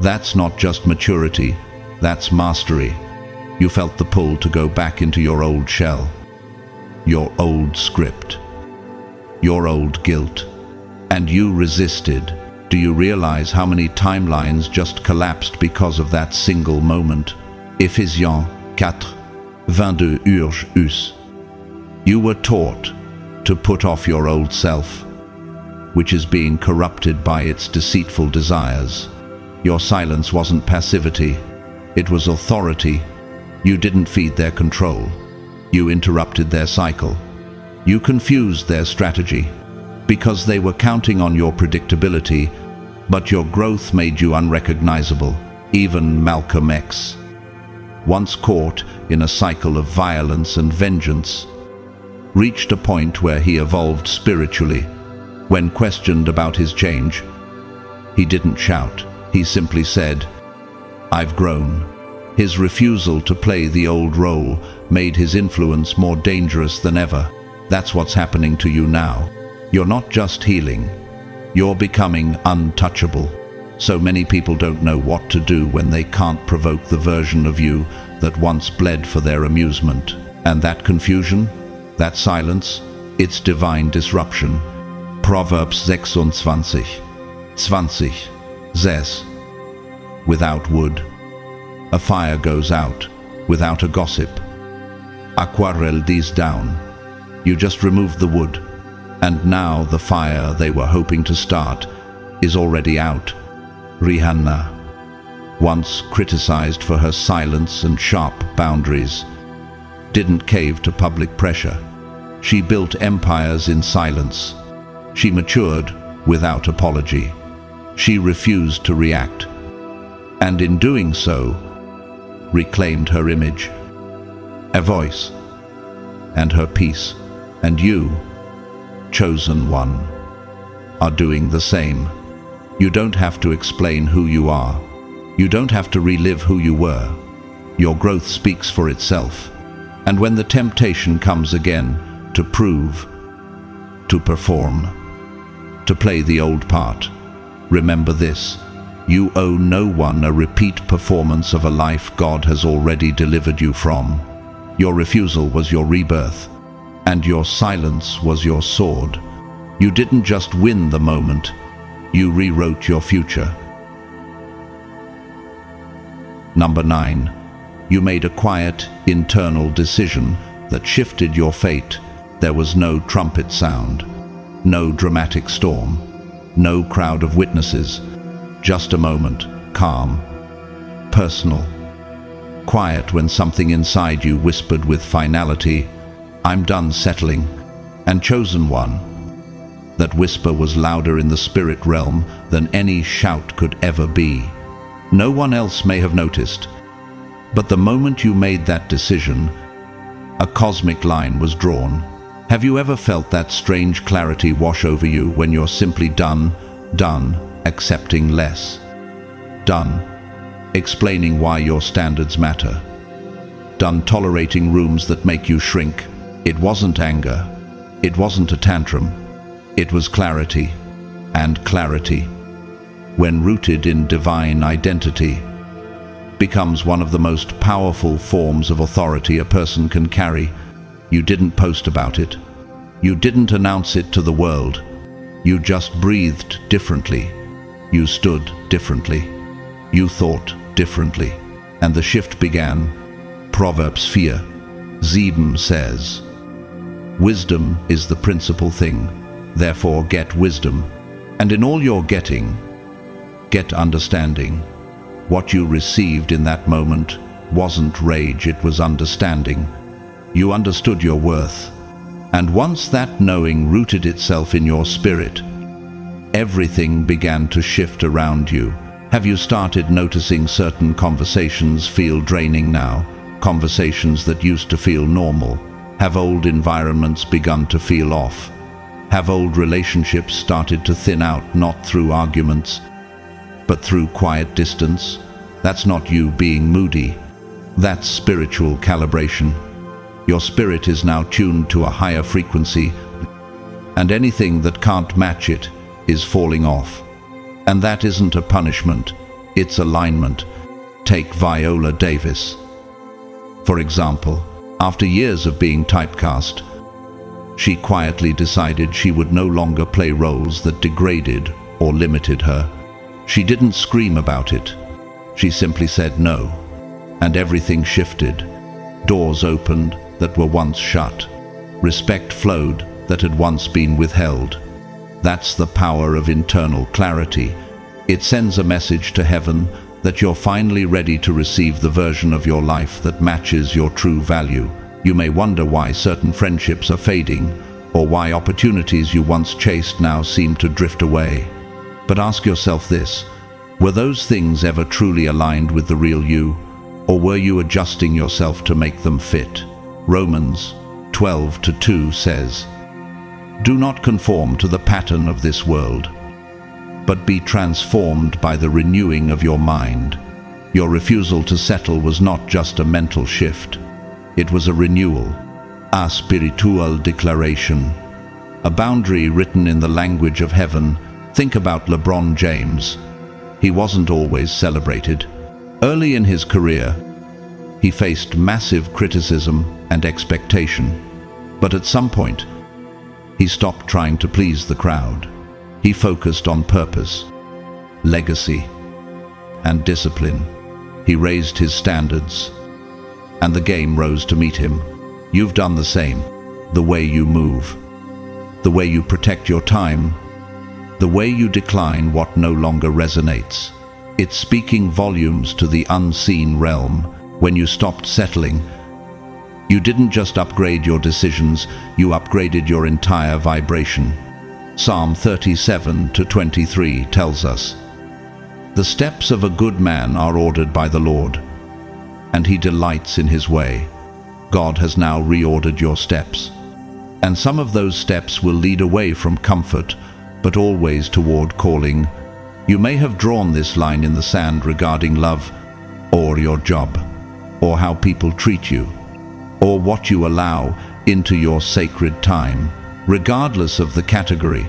That's not just maturity, that's mastery. You felt the pull to go back into your old shell, your old script, your old guilt, and you resisted. Do you realize how many timelines just collapsed because of that single moment? Ephésiens 4:22 urge us. You were taught to put off your old self, which is being corrupted by its deceitful desires. Your silence wasn't passivity, it was authority. You didn't feed their control. You interrupted their cycle. You confused their strategy, because they were counting on your predictability, but your growth made you unrecognizable. Even Malcolm X, once caught in a cycle of violence and vengeance, reached a point where he evolved spiritually. When questioned about his change, he didn't shout. He simply said, "I've grown." His refusal to play the old role made his influence more dangerous than ever. That's what's happening to you now. You're not just healing, you're becoming untouchable. So many people don't know what to do when they can't provoke the version of you that once bled for their amusement. And that confusion, that silence, it's divine disruption. Proverbs 26:20. Without wood, a fire goes out. Without a gossip, aquarelle dies down. You just removed the wood, and now the fire they were hoping to start is already out. Rihanna, once criticized for her silence and sharp boundaries, didn't cave to public pressure. She built empires in silence. She matured without apology. She refused to react, and in doing so, reclaimed her image, a voice, and her peace. And you, chosen one, are doing the same. You don't have to explain who you are. You don't have to relive who you were. Your growth speaks for itself. And when the temptation comes again to prove, to perform, to play the old part, remember this: you owe no one a repeat performance of a life God has already delivered you from. Your refusal was your rebirth, and your silence was your sword. You didn't just win the moment, you rewrote your future. Number 9. You made a quiet, internal decision that shifted your fate. There was no trumpet sound, no dramatic storm, no crowd of witnesses, just a moment, calm, personal, quiet, when something inside you whispered with finality, "I'm done settling." And chosen one, that whisper was louder in the spirit realm than any shout could ever be. No one else may have noticed, but the moment you made that decision, a cosmic line was drawn. Have you ever felt that strange clarity wash over you when you're simply done accepting less, done explaining why your standards matter, done tolerating rooms that make you shrink? It wasn't anger, it wasn't a tantrum, it was clarity. And clarity, when rooted in divine identity, becomes one of the most powerful forms of authority a person can carry. You didn't post about it. You didn't announce it to the world. You just breathed differently. You stood differently. You thought differently. And the shift began. Proverbs 4:7 says, "Wisdom is the principal thing. Therefore get wisdom. And in all your getting, get understanding." What you received in that moment wasn't rage, it was understanding. You understood your worth. And once that knowing rooted itself in your spirit, everything began to shift around you. Have you started noticing certain conversations feel draining now? Conversations that used to feel normal? Have old environments begun to feel off? Have old relationships started to thin out, not through arguments, but through quiet distance? That's not you being moody. That's spiritual calibration. Your spirit is now tuned to a higher frequency, and anything that can't match it is falling off. And that isn't a punishment, it's alignment. Take Viola Davis, for example. After years of being typecast, she quietly decided she would no longer play roles that degraded or limited her. She didn't scream about it. She simply said no, and everything shifted. Doors opened that were once shut. Respect flowed that had once been withheld. That's the power of internal clarity. It sends a message to heaven that you're finally ready to receive the version of your life that matches your true value. You may wonder why certain friendships are fading, or why opportunities you once chased now seem to drift away. But ask yourself this: were those things ever truly aligned with the real you, or were you adjusting yourself to make them fit? Romans 12:2 says, "Do not conform to the pattern of this world, but be transformed by the renewing of your mind." Your refusal to settle was not just a mental shift. It was a renewal, a spiritual declaration, a boundary written in the language of heaven. Think about LeBron James. He wasn't always celebrated. Early in his career, he faced massive criticism and expectation. But at some point, he stopped trying to please the crowd. He focused on purpose, legacy, and discipline. He raised his standards, and the game rose to meet him. You've done the same. The way you move, the way you protect your time, the way you decline what no longer resonates. It's speaking volumes to the unseen realm. When you stopped settling, you didn't just upgrade your decisions, you upgraded your entire vibration. Psalm 37:23 tells us, "The steps of a good man are ordered by the Lord, and he delights in his way." God has now reordered your steps. And some of those steps will lead away from comfort, but always toward calling. You may have drawn this line in the sand regarding love, or your job, or how people treat you, or what you allow into your sacred time. Regardless of the category,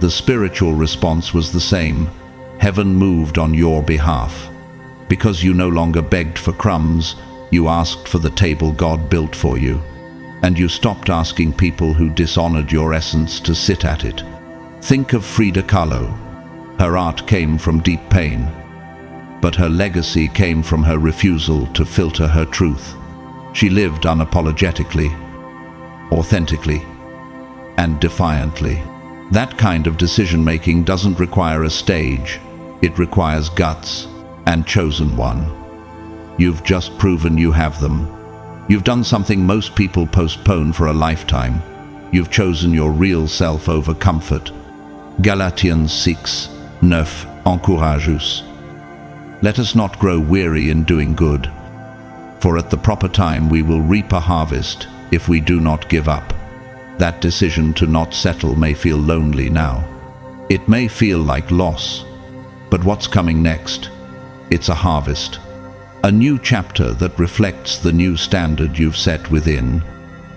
the spiritual response was the same. Heaven moved on your behalf. Because you no longer begged for crumbs, you asked for the table God built for you. And you stopped asking people who dishonored your essence to sit at it. Think of Frida Kahlo. Her art came from deep pain, but her legacy came from her refusal to filter her truth. She lived unapologetically, authentically, and defiantly. That kind of decision-making doesn't require a stage. It requires guts and chosen one. You've just proven you have them. You've done something most people postpone for a lifetime. You've chosen your real self over comfort. Galatians 6:9 encourage us. Let us not grow weary in doing good, for at the proper time we will reap a harvest if we do not give up. That decision to not settle may feel lonely now. It may feel like loss, but what's coming next? It's a harvest. A new chapter that reflects the new standard you've set within.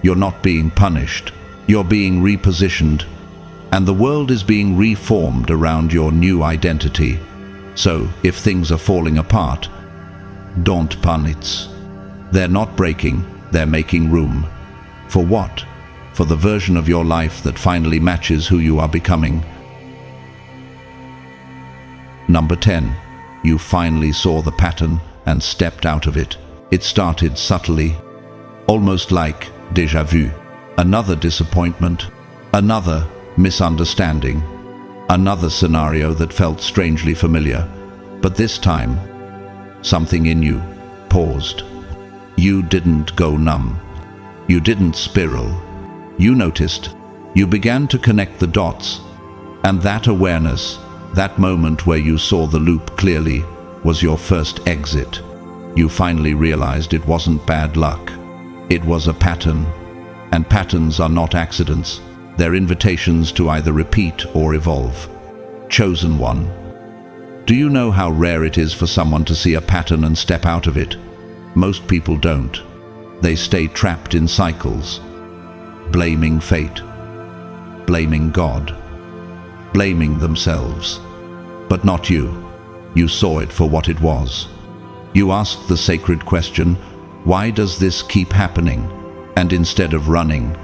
You're not being punished. You're being repositioned. And the world is being reformed around your new identity. So, if things are falling apart, don't panic. They're not breaking, they're making room. For what? For the version of your life that finally matches who you are becoming. Number 10. You finally saw the pattern and stepped out of it. It started subtly, almost like déjà vu. Another disappointment, another misunderstanding, another scenario that felt strangely familiar. But this time, something in you paused. You didn't go numb. You didn't spiral. You noticed. You began to connect the dots. And that awareness, that moment where you saw the loop clearly, was your first exit. You finally realized it wasn't bad luck. It was a pattern. And patterns are not accidents. They're invitations to either repeat or evolve. Chosen one. Do you know how rare it is for someone to see a pattern and step out of it? Most people don't. They stay trapped in cycles, blaming fate, blaming God, blaming themselves. But not you. You saw it for what it was. You asked the sacred question, why does this keep happening? And instead of running,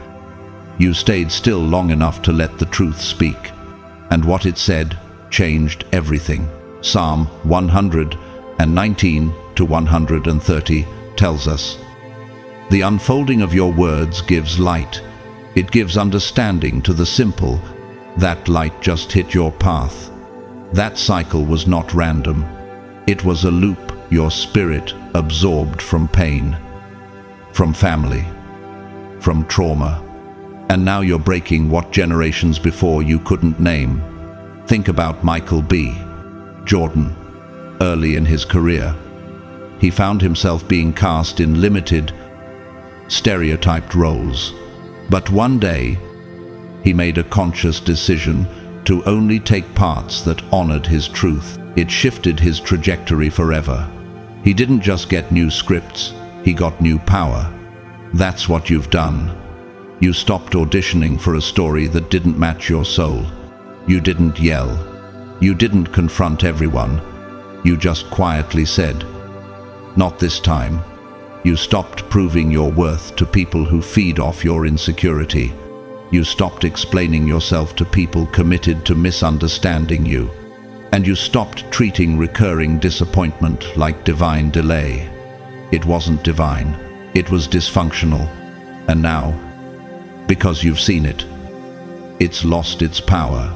you stayed still long enough to let the truth speak. And what it said changed everything. Psalm 119:130 tells us, "The unfolding of your words gives light. It gives understanding to the simple. That light just hit your path." That cycle was not random. It was a loop your spirit absorbed from pain, from family, from trauma. And now you're breaking what generations before you couldn't name. Think about Michael B. Jordan. Early in his career, he found himself being cast in limited, stereotyped roles. But one day, he made a conscious decision to only take parts that honored his truth. It shifted his trajectory forever. He didn't just get new scripts, he got new power. That's what you've done. You stopped auditioning for a story that didn't match your soul. You didn't yell. You didn't confront everyone. You just quietly said, "Not this time." You stopped proving your worth to people who feed off your insecurity. You stopped explaining yourself to people committed to misunderstanding you. And you stopped treating recurring disappointment like divine delay. It wasn't divine. It was dysfunctional. And now, because you've seen it, it's lost its power.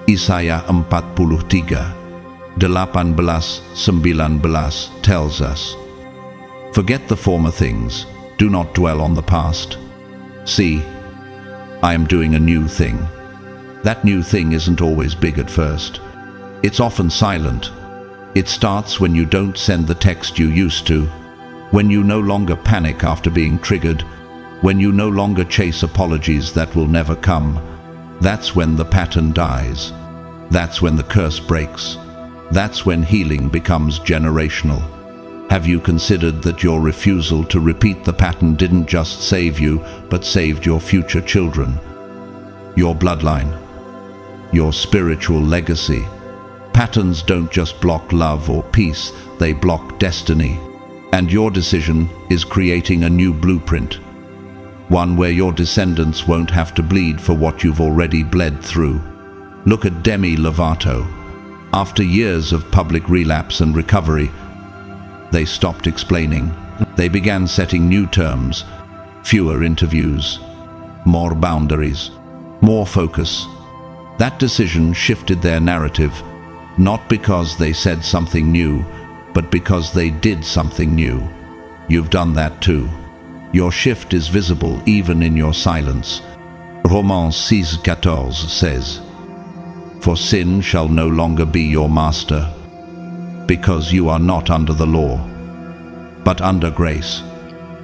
Isaiah 43:18-19 tells us, "Forget the former things, do not dwell on the past. See, I am doing a new thing. That new thing isn't always big at first. It's often silent. It starts when you don't send the text you used to, when you no longer panic after being triggered, when you no longer chase apologies that will never come. That's when the pattern dies. That's when the curse breaks. That's when healing becomes generational. Have you considered that your refusal to repeat the pattern didn't just save you, but saved your future children, your bloodline, your spiritual legacy? Patterns don't just block love or peace, they block destiny. And your decision is creating a new blueprint, one where your descendants won't have to bleed for what you've already bled through. Look at Demi Lovato. After years of public relapse and recovery, they stopped explaining. They began setting new terms, fewer interviews, more boundaries, more focus. That decision shifted their narrative, not because they said something new, but because they did something new. You've done that too. Your shift is visible even in your silence. Romans 6:14 says, "For sin shall no longer be your master, because you are not under the law, but under grace."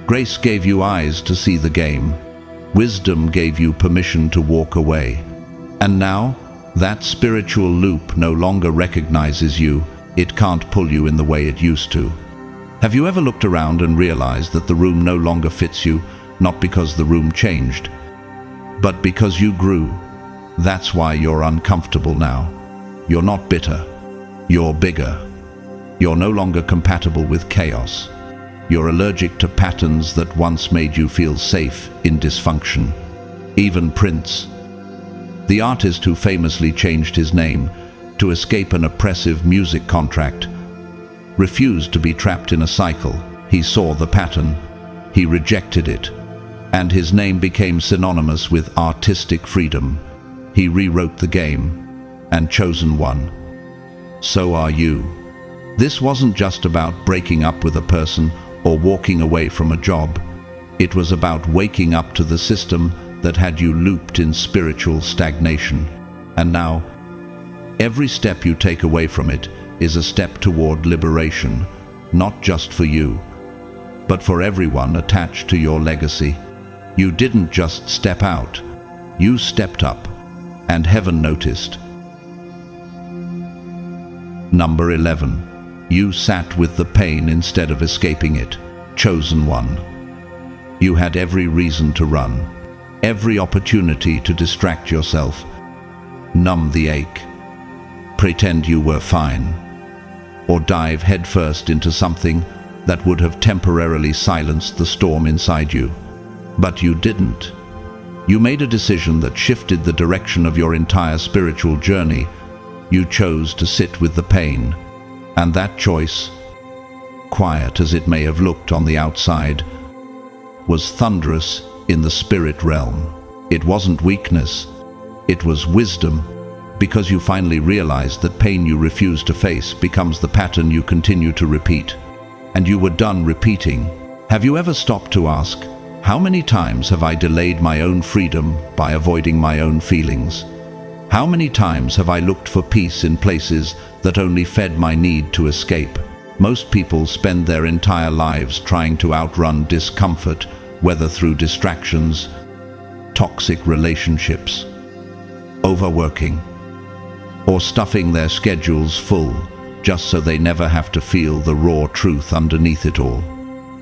Grace gave you eyes to see the game. Wisdom gave you permission to walk away. And now, that spiritual loop no longer recognizes you. It can't pull you in the way it used to. Have you ever looked around and realized that the room no longer fits you, not because the room changed, but because you grew? That's why you're uncomfortable now. You're not bitter. You're bigger. You're no longer compatible with chaos. You're allergic to patterns that once made you feel safe in dysfunction. Even Prince, the artist who famously changed his name to escape an oppressive music contract, refused to be trapped in a cycle. He saw the pattern. He rejected it. And his name became synonymous with artistic freedom. He rewrote the game and chosen one. So are you. This wasn't just about breaking up with a person or walking away from a job. It was about waking up to the system that had you looped in spiritual stagnation. And now, every step you take away from it is a step toward liberation, not just for you, but for everyone attached to your legacy. You didn't just step out, you stepped up, and heaven noticed. Number 11. You sat with the pain instead of escaping it. Chosen one. You had every reason to run, every opportunity to distract yourself, numb the ache, pretend you were fine, or dive headfirst into something that would have temporarily silenced the storm inside you. But you didn't. You made a decision that shifted the direction of your entire spiritual journey. You chose to sit with the pain, and that choice, quiet as it may have looked on the outside, was thunderous in the spirit realm. It wasn't weakness, it was wisdom, because you finally realized that pain you refuse to face becomes the pattern you continue to repeat. And you were done repeating. Have you ever stopped to ask, how many times have I delayed my own freedom by avoiding my own feelings? How many times have I looked for peace in places that only fed my need to escape? Most people spend their entire lives trying to outrun discomfort, whether through distractions, toxic relationships, overworking, or stuffing their schedules full just so they never have to feel the raw truth underneath it all.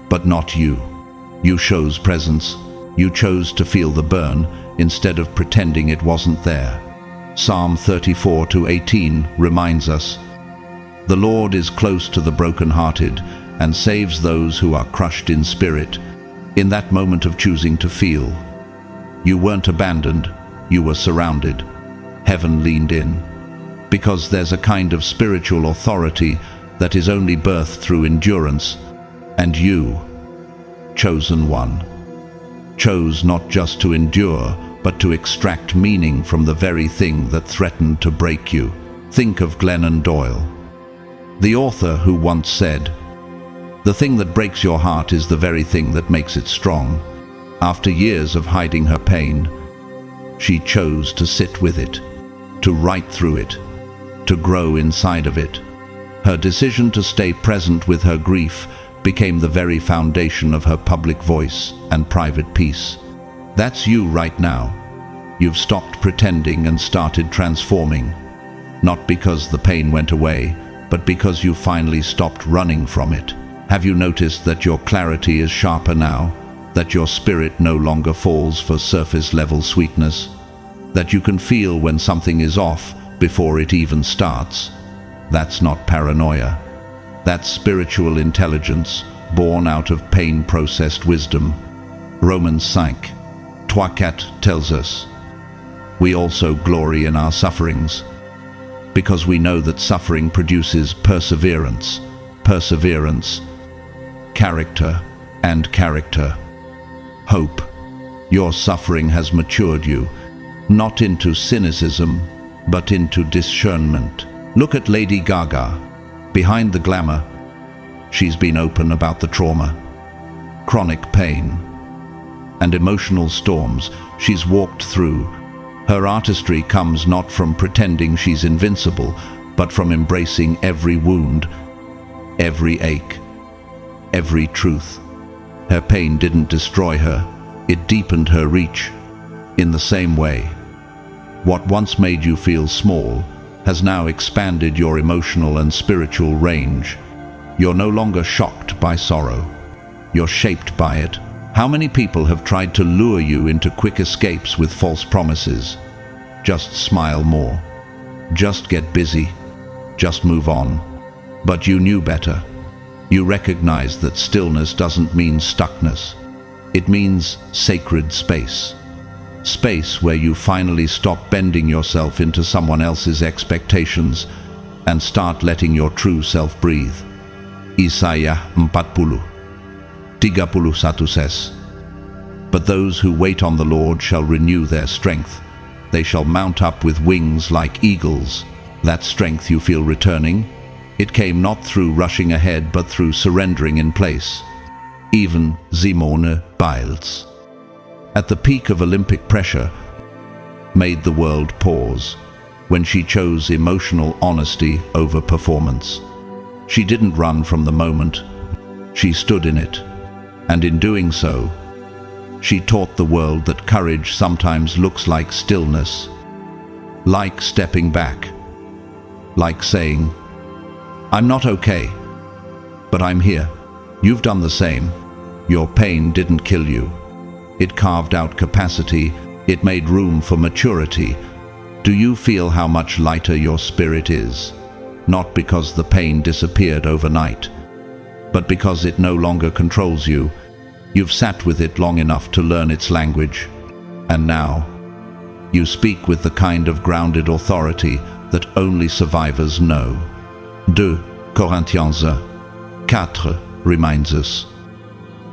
But not you. You chose presence. You chose to feel the burn instead of pretending it wasn't there. Psalm 34:18 reminds us, "The Lord is close to the brokenhearted and saves those who are crushed in spirit." In that moment of choosing to feel, you weren't abandoned, you were surrounded. Heaven leaned in. Because there's a kind of spiritual authority that is only birthed through endurance, and you, chosen one, chose not just to endure, but to extract meaning from the very thing that threatened to break you. Think of Glennon Doyle, the author who once said, "The thing that breaks your heart is the very thing that makes it strong." After years of hiding her pain, She chose to sit with it, to write through it, to grow inside of it. Her decision to stay present with her grief became the very foundation of her public voice and private peace. That's you right now. You've stopped pretending and started transforming. Not because the pain went away, but because you finally stopped running from it. Have you noticed that your clarity is sharper now? That your spirit no longer falls for surface-level sweetness? That you can feel when something is off before it even starts? That's not paranoia. That's spiritual intelligence, born out of pain-processed wisdom. Romans 5:4 tells us, we also glory in our sufferings, because we know that suffering produces perseverance, character, and character. Hope. Your suffering has matured you, not into cynicism, but into discernment. Look at Lady Gaga. Behind the glamour, she's been open about the trauma, chronic pain, and emotional storms she's walked through. Her artistry comes not from pretending she's invincible, but from embracing every wound, every ache, every truth. Her pain didn't destroy her, it deepened her reach. In the same way, what once made you feel small has now expanded your emotional and spiritual range. You're no longer shocked by sorrow. You're shaped by it. How many people have tried to lure you into quick escapes with false promises? Just smile more. Just get busy. Just move on. But you knew better. You recognized that stillness doesn't mean stuckness. It means sacred space. Space where you finally stop bending yourself into someone else's expectations and start letting your true self breathe. Isaiah 40:31 says, "But those who wait on the Lord shall renew their strength. They shall mount up with wings like eagles." That strength you feel returning, it came not through rushing ahead but through surrendering in place. Even Simone Biles, at the peak of Olympic pressure, made the world pause when she chose emotional honesty over performance. She didn't run from the moment, she stood in it. And in doing so, she taught the world that courage sometimes looks like stillness, like stepping back, like saying, "I'm not okay, but I'm here." You've done the same. Your pain didn't kill you. It carved out capacity. It made room for maturity. Do you feel how much lighter your spirit is? Not because the pain disappeared overnight, but because it no longer controls you. You've sat with it long enough to learn its language. And now, you speak with the kind of grounded authority that only survivors know. 2 Corinthians 4 reminds us,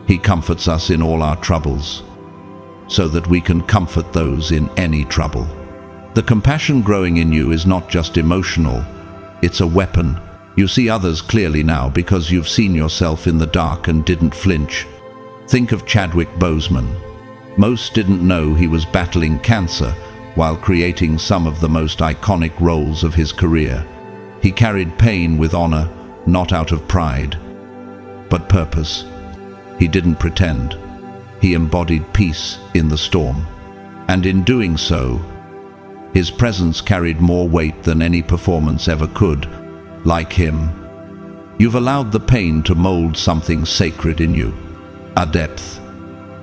He comforts us in all our troubles, so that we can comfort those in any trouble. The compassion growing in you is not just emotional, it's a weapon. You see others clearly now because you've seen yourself in the dark and didn't flinch. Think of Chadwick Boseman. Most didn't know he was battling cancer while creating some of the most iconic roles of his career. He carried pain with honor, not out of pride, but purpose. He didn't pretend. He embodied peace in the storm. And in doing so, his presence carried more weight than any performance ever could. Like him, you've allowed the pain to mold something sacred in you. A depth,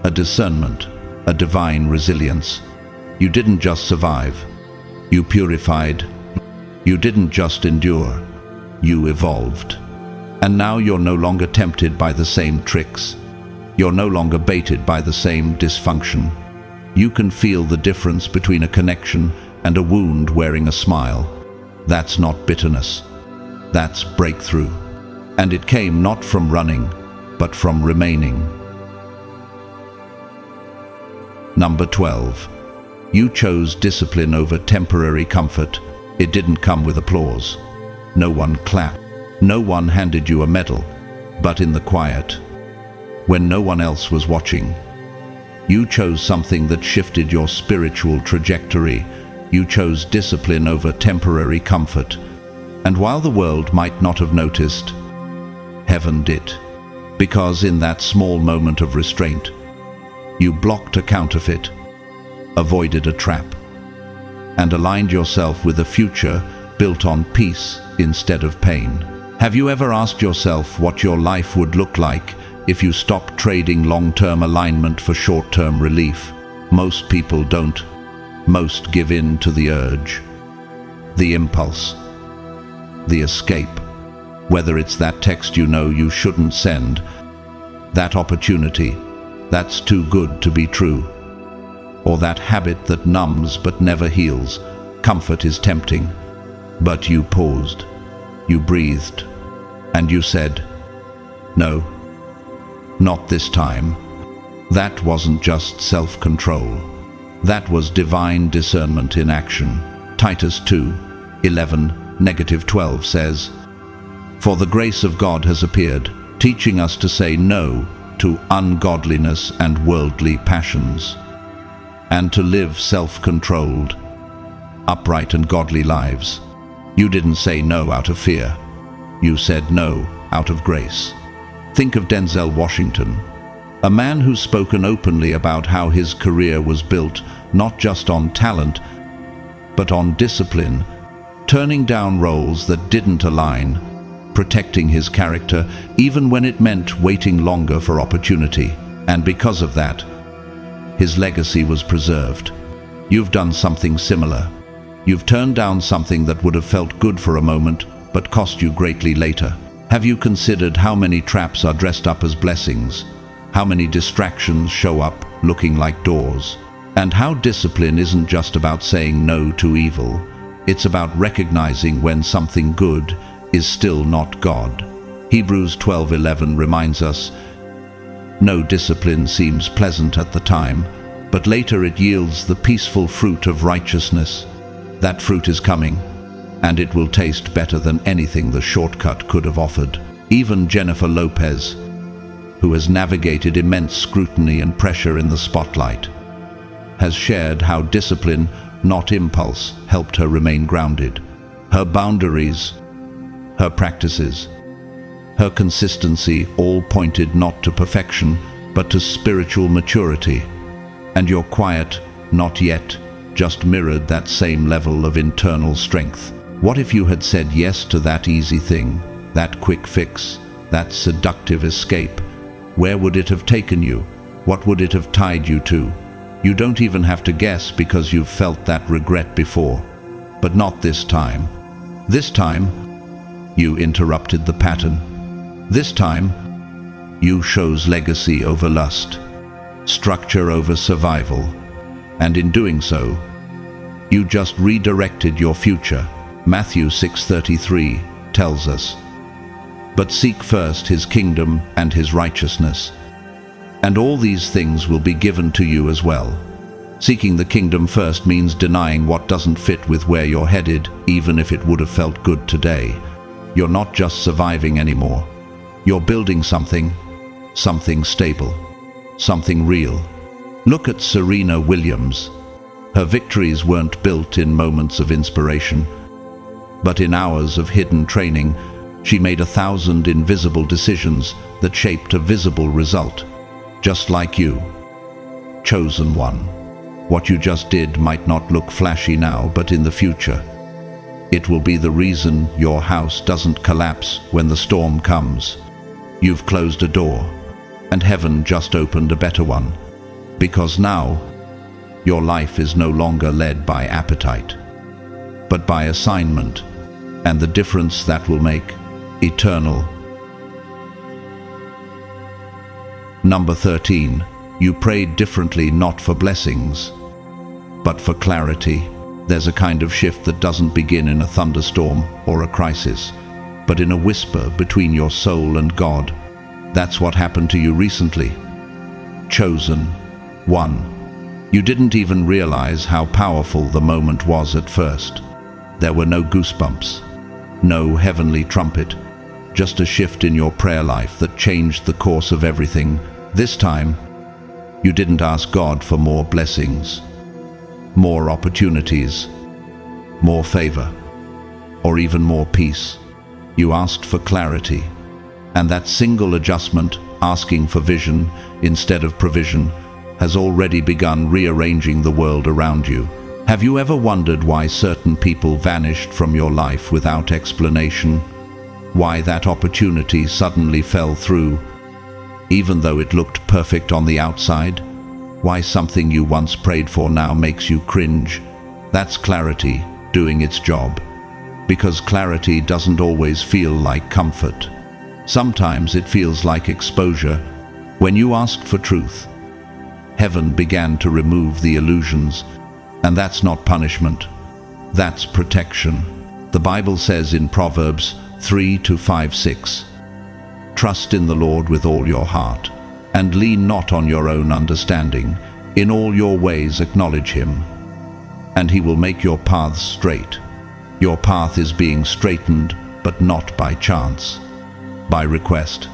a discernment, a divine resilience. You didn't just survive. You purified. You didn't just endure. You evolved. And now you're no longer tempted by the same tricks. You're no longer baited by the same dysfunction. You can feel the difference between a connection and a wound wearing a smile. That's not bitterness. That's breakthrough. And it came not from running, but from remaining. Number 12. You chose discipline over temporary comfort. It didn't come with applause. No one clapped. No one handed you a medal. But in the quiet, when no one else was watching, You chose something that shifted your spiritual trajectory. You chose discipline over temporary comfort. And while the world might not have noticed, heaven did. Because in that small moment of restraint, you blocked a counterfeit, avoided a trap, and aligned yourself with a future built on peace instead of pain. Have you ever asked yourself what your life would look like if you stopped trading long-term alignment for short-term relief? Most people don't. Most give in to the urge, the impulse, the escape. Whether it's that text you know you shouldn't send, that opportunity that's too good to be true, or that habit that numbs but never heals. Comfort is tempting, but you paused, you breathed, and you said, "No, not this time." That wasn't just self-control. That was divine discernment in action. Titus 2:11-12 says, "For the grace of God has appeared, teaching us to say no to ungodliness and worldly passions, and to live self-controlled, upright and godly lives." You didn't say no out of fear. You said no out of grace. Think of Denzel Washington, a man who's spoken openly about how his career was built not just on talent, but on discipline, turning down roles that didn't align, protecting his character even when it meant waiting longer for opportunity. And because of that, his legacy was preserved. You've done something similar. You've turned down something that would have felt good for a moment, but cost you greatly later. Have you considered how many traps are dressed up as blessings? How many distractions show up looking like doors? And how discipline isn't just about saying no to evil. It's about recognizing when something good is still not God. Hebrews 12:11 reminds us, "No discipline seems pleasant at the time, but later it yields the peaceful fruit of righteousness." That fruit is coming, and it will taste better than anything the shortcut could have offered. Even Jennifer Lopez, who has navigated immense scrutiny and pressure in the spotlight, has shared how discipline, not impulse, helped her remain grounded. Her boundaries, her practices, her consistency all pointed not to perfection, but to spiritual maturity. And your quiet, "not yet," just mirrored that same level of internal strength. What if you had said yes to that easy thing, that quick fix, that seductive escape? Where would it have taken you? What would it have tied you to? You don't even have to guess, because you've felt that regret before. But not this time. This time, you interrupted the pattern. This time, you chose legacy over lust, structure over survival, and in doing so, you just redirected your future. Matthew 6:33 tells us, "But seek first his kingdom and his righteousness, and all these things will be given to you as well." Seeking the kingdom first means denying what doesn't fit with where you're headed, even if it would have felt good today. You're not just surviving anymore. You're building something stable, something real. Look at Serena Williams. Her victories weren't built in moments of inspiration, but in hours of hidden training. She made 1,000 invisible decisions that shaped a visible result. Just like you, chosen one. What you just did might not look flashy now, but in the future, it will be the reason your house doesn't collapse when the storm comes. You've closed a door, and heaven just opened a better one. Because now, your life is no longer led by appetite, but by assignment, and the difference that will make, eternal. Number 13, you prayed differently, not for blessings, but for clarity. There's a kind of shift that doesn't begin in a thunderstorm or a crisis, but in a whisper between your soul and God. That's what happened to you recently. Chosen one. You didn't even realize how powerful the moment was at first. There were no goosebumps, no heavenly trumpet, just a shift in your prayer life that changed the course of everything. This time, You didn't ask God for more blessings, more opportunities, more favor, or even more peace. You asked for clarity. And that single adjustment, asking for vision instead of provision, has already begun rearranging the world around you. Have you ever wondered why certain people vanished from your life without explanation? Why that opportunity suddenly fell through, even though it looked perfect on the outside? Why something you once prayed for now makes you cringe? That's clarity doing its job. Because clarity doesn't always feel like comfort. Sometimes it feels like exposure. When you asked for truth, heaven began to remove the illusions. And that's not punishment. That's protection. The Bible says in Proverbs 3-5-6, "Trust in the Lord with all your heart, and lean not on your own understanding. In all your ways acknowledge him, and he will make your paths straight." Your path is being straightened, but not by chance. By request.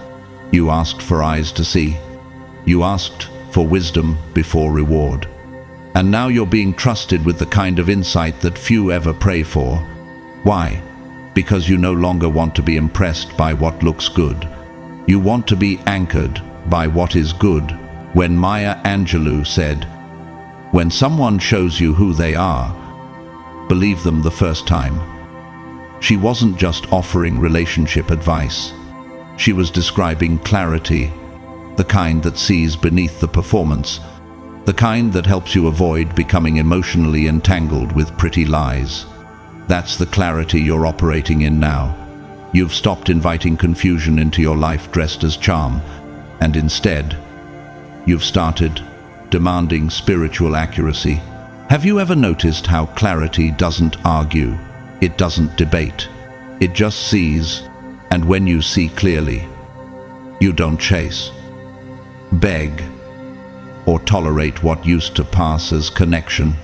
You asked for eyes to see. You asked for wisdom before reward. And now you're being trusted with the kind of insight that few ever pray for. Why? Because you no longer want to be impressed by what looks good. You want to be anchored by what is good. When Maya Angelou said, "When someone shows you who they are, believe them the first time," she wasn't just offering relationship advice. She was describing clarity, the kind that sees beneath the performance, the kind that helps you avoid becoming emotionally entangled with pretty lies. That's the clarity you're operating in now. You've stopped inviting confusion into your life dressed as charm, and instead, you've started demanding spiritual accuracy. Have you ever noticed how clarity doesn't argue? It doesn't debate. It just sees, and when you see clearly, you don't chase, beg, or tolerate what used to pass as connection.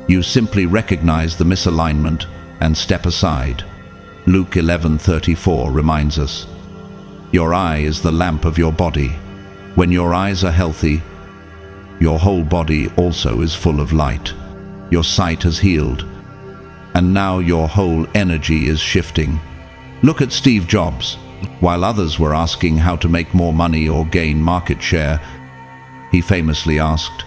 You simply recognize the misalignment and step aside. Luke 11:34 reminds us, "Your eye is the lamp of your body." When your eyes are healthy, your whole body also is full of light. Your sight has healed, and now your whole energy is shifting. Look at Steve Jobs. While others were asking how to make more money or gain market share, he famously asked,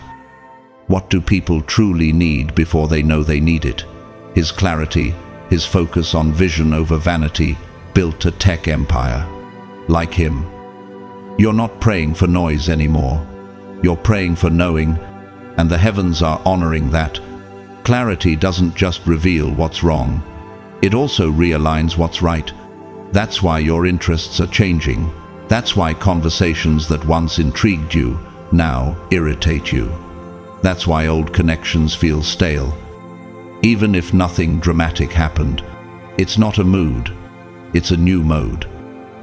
"What do people truly need before they know they need it?" His clarity, his focus on vision over vanity, built a tech empire. Like him, you're not praying for noise anymore. You're praying for knowing, and the heavens are honoring that. Clarity doesn't just reveal what's wrong, it also realigns what's right. That's why your interests are changing. That's why conversations that once intrigued you now irritate you. That's why old connections feel stale. Even if nothing dramatic happened, it's not a mood, it's a new mode.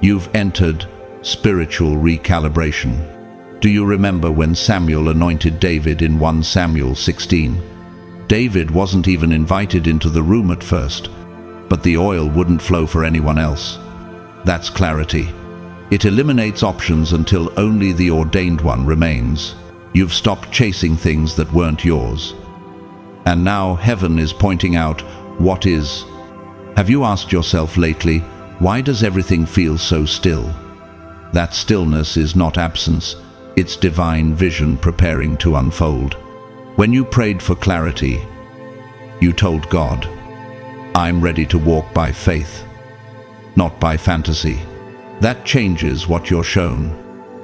You've entered spiritual recalibration. Do you remember when Samuel anointed David in 1 Samuel 16? David wasn't even invited into the room at first, but the oil wouldn't flow for anyone else. That's clarity. It eliminates options until only the ordained one remains. You've stopped chasing things that weren't yours. And now heaven is pointing out what is. Have you asked yourself lately, why does everything feel so still? That stillness is not absence, it's divine vision preparing to unfold. When you prayed for clarity, you told God, "I'm ready to walk by faith, not by fantasy." That changes what you're shown.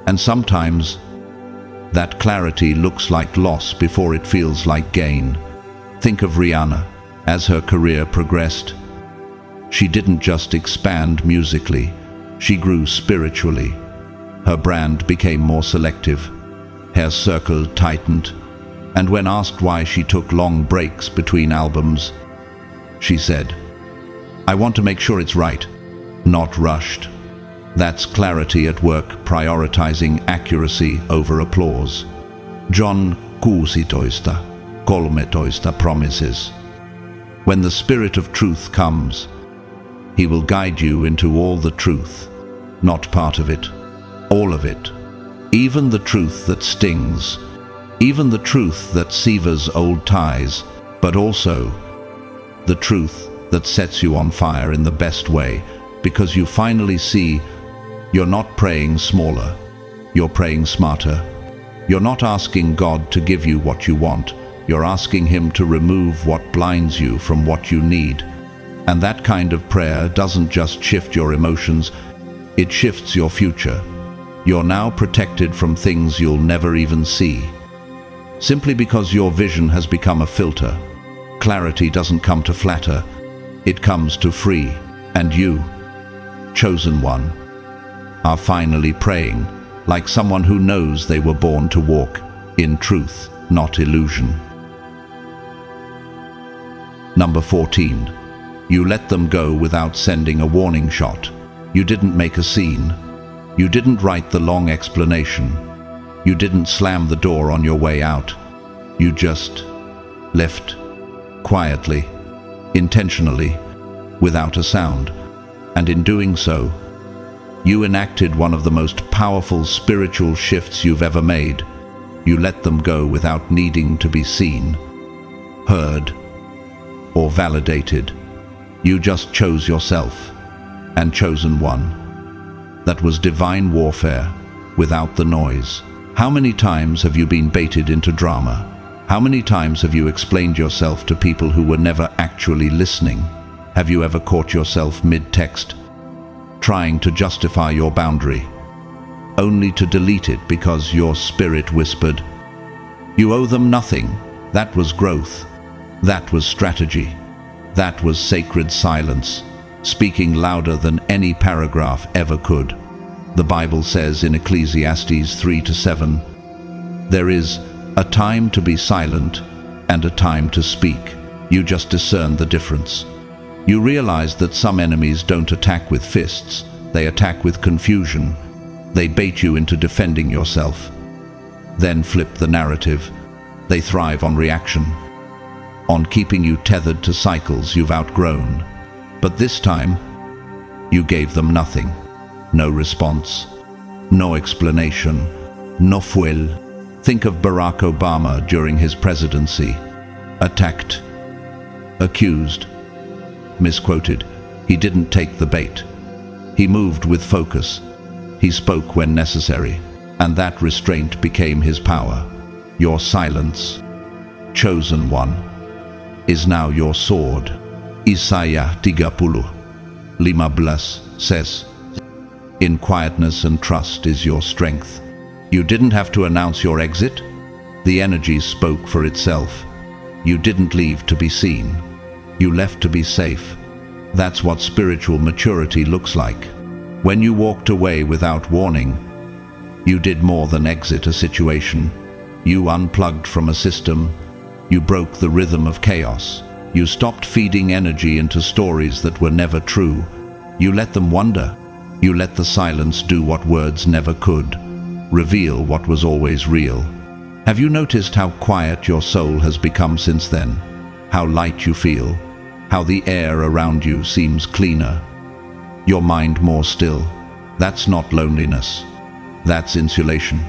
And sometimes, that clarity looks like loss before it feels like gain. Think of Rihanna. As her career progressed, she didn't just expand musically, she grew spiritually. Her brand became more selective, hair circle tightened, and when asked why she took long breaks between albums, she said, "I want to make sure it's right, not rushed." That's clarity at work, prioritizing accuracy over applause. John 16:3 promises, when the Spirit of truth comes, he will guide you into all the truth, not part of it, all of it, even the truth that stings. Even the truth that severs old ties, but also the truth that sets you on fire in the best way, because you finally see you're not praying smaller, you're praying smarter. You're not asking God to give you what you want, you're asking Him to remove what blinds you from what you need. And that kind of prayer doesn't just shift your emotions, it shifts your future. You're now protected from things you'll never even see. Simply because your vision has become a filter. Clarity doesn't come to flatter, it comes to free. And you, chosen one, are finally praying like someone who knows they were born to walk in truth, not illusion. Number 14. You let them go without sending a warning shot. You didn't make a scene. You didn't write the long explanation. You didn't slam the door on your way out. You just left quietly, intentionally, without a sound. And in doing so, you enacted one of the most powerful spiritual shifts you've ever made. You let them go without needing to be seen, heard, or validated. You just chose yourself, and chosen one. That was divine warfare, without the noise. How many times have you been baited into drama? How many times have you explained yourself to people who were never actually listening? Have you ever caught yourself mid-text, trying to justify your boundary, only to delete it because your spirit whispered, "You owe them nothing"? That was growth. That was strategy. That was sacred silence, speaking louder than any paragraph ever could. The Bible says in Ecclesiastes 3-7, "There is a time to be silent and a time to speak." You just discern the difference. You realize that some enemies don't attack with fists, they attack with confusion. They bait you into defending yourself, then flip the narrative. They thrive on reaction, on keeping you tethered to cycles you've outgrown. But this time, you gave them nothing. No response, no explanation, no fuel. Think of Barack Obama during his presidency. Attacked, accused, misquoted. He didn't take the bait. He moved with focus. He spoke when necessary, and that restraint became his power. Your silence, chosen one, is now your sword. Isaiah 30:15 says, "In quietness and trust is your strength." You didn't have to announce your exit. The energy spoke for itself. You didn't leave to be seen. You left to be safe. That's what spiritual maturity looks like. When you walked away without warning, you did more than exit a situation. You unplugged from a system. You broke the rhythm of chaos. You stopped feeding energy into stories that were never true. You let them wander. You let the silence do what words never could, reveal what was always real. Have you noticed how quiet your soul has become since then? How light you feel? How the air around you seems cleaner? Your mind more still? That's not loneliness. That's insulation.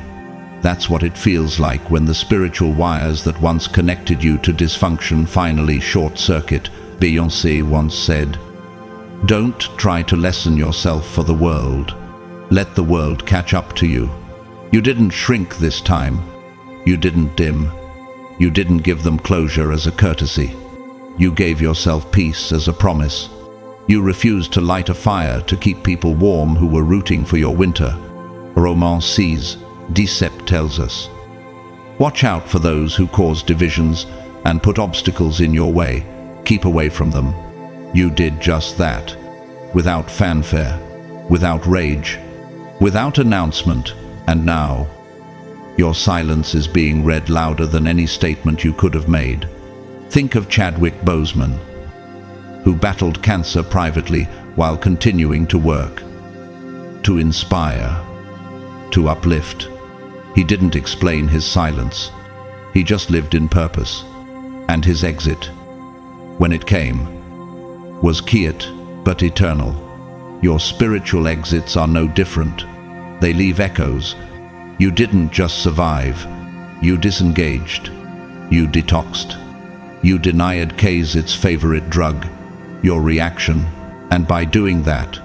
That's what it feels like when the spiritual wires that once connected you to dysfunction finally short-circuit. Beyoncé once said, "Don't try to lessen yourself for the world. Let the world catch up to you." You didn't shrink this time. You didn't dim. You didn't give them closure as a courtesy. You gave yourself peace as a promise. You refused to light a fire to keep people warm who were rooting for your winter. Romans 6:17 tells us, "Watch out for those who cause divisions and put obstacles in your way. Keep away from them." You did just that, without fanfare, without rage, without announcement, and now, your silence is being read louder than any statement you could have made. Think of Chadwick Boseman, who battled cancer privately while continuing to work, to inspire, to uplift. He didn't explain his silence. He just lived in purpose. And his exit, when it came, was quiet but eternal. Your spiritual exits are no different. They leave echoes. You didn't just survive. You disengaged. You detoxed. You denied K's its favorite drug, your reaction, and by doing that,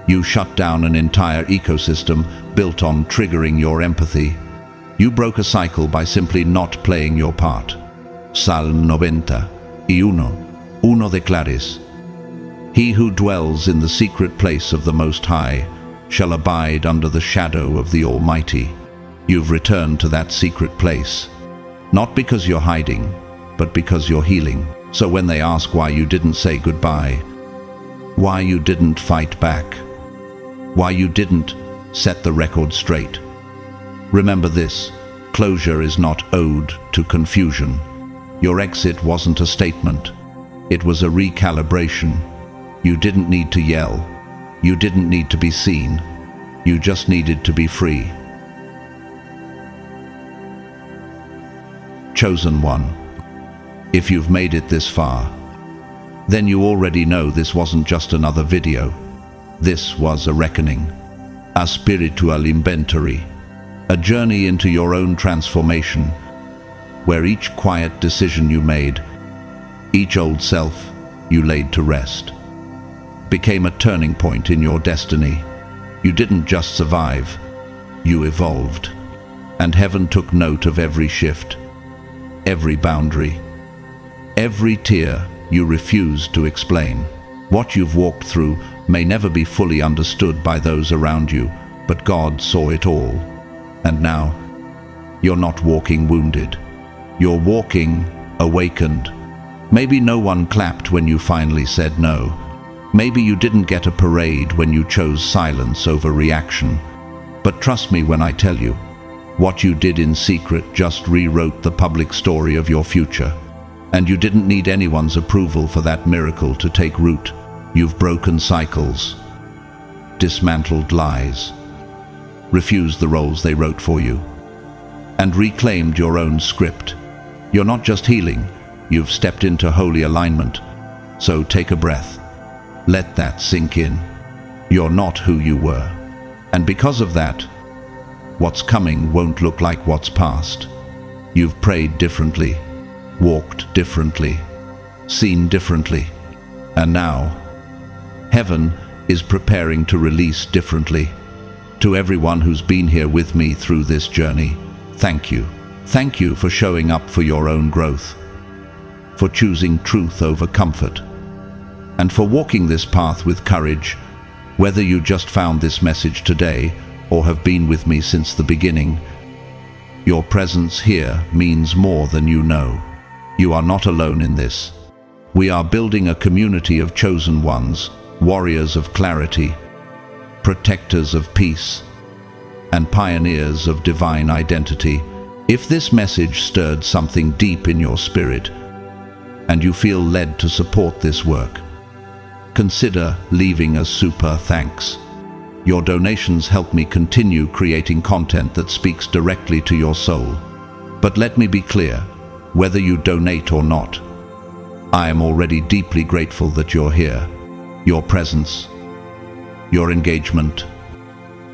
you shut down an entire ecosystem built on triggering your empathy. You broke a cycle by simply not playing your part. Psalm 91, declares, "He who dwells in the secret place of the Most High shall abide under the shadow of the Almighty." You've returned to that secret place, not because you're hiding, but because you're healing. So when they ask why you didn't say goodbye, why you didn't fight back, why you didn't set the record straight, remember this: closure is not owed to confusion. Your exit wasn't a statement. It was a recalibration. You didn't need to yell. You didn't need to be seen. You just needed to be free. Chosen one, if you've made it this far, then you already know this wasn't just another video. This was a reckoning, a spiritual inventory, a journey into your own transformation, where each quiet decision you made, each old self you laid to rest, became a turning point in your destiny. You didn't just survive, you evolved. And heaven took note of every shift, every boundary, every tear you refused to explain. What you've walked through may never be fully understood by those around you, but God saw it all. And now, you're not walking wounded. You're walking awakened. Maybe no one clapped when you finally said no. Maybe you didn't get a parade when you chose silence over reaction. But trust me when I tell you, what you did in secret just rewrote the public story of your future. And you didn't need anyone's approval for that miracle to take root. You've broken cycles, dismantled lies, refused the roles they wrote for you, and reclaimed your own script. You're not just healing, you've stepped into holy alignment. So take a breath. Let that sink in. You're not who you were. And because of that, what's coming won't look like what's past. You've prayed differently, walked differently, seen differently, and now, heaven is preparing to release differently. To everyone who's been here with me through this journey, thank you. Thank you for showing up for your own growth, for choosing truth over comfort, and for walking this path with courage. Whether you just found this message today or have been with me since the beginning, your presence here means more than you know. You are not alone in this. We are building a community of chosen ones, warriors of clarity, protectors of peace, and pioneers of divine identity. If this message stirred something deep in your spirit, and you feel led to support this work, consider leaving a super thanks. Your donations help me continue creating content that speaks directly to your soul. But let me be clear, whether you donate or not, I am already deeply grateful that you're here. Your presence, your engagement,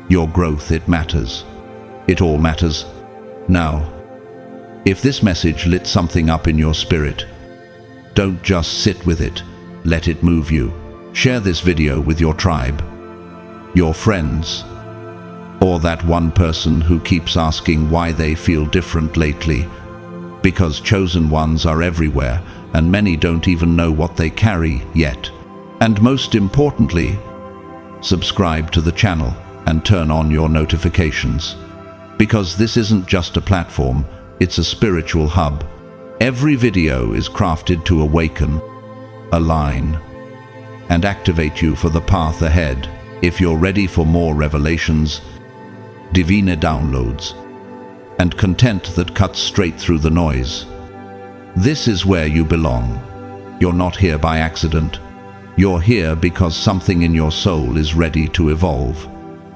your growth, it matters. It all matters. Now, if this message lit something up in your spirit, don't just sit with it, let it move you. Share this video with your tribe, your friends, or that one person who keeps asking why they feel different lately. Because chosen ones are everywhere, and many don't even know what they carry yet. And most importantly, subscribe to the channel and turn on your notifications. Because this isn't just a platform, it's a spiritual hub. Every video is crafted to awaken, align, and activate you for the path ahead. If you're ready for more revelations, divine downloads, and content that cuts straight through the noise, this is where you belong. You're not here by accident. You're here because something in your soul is ready to evolve,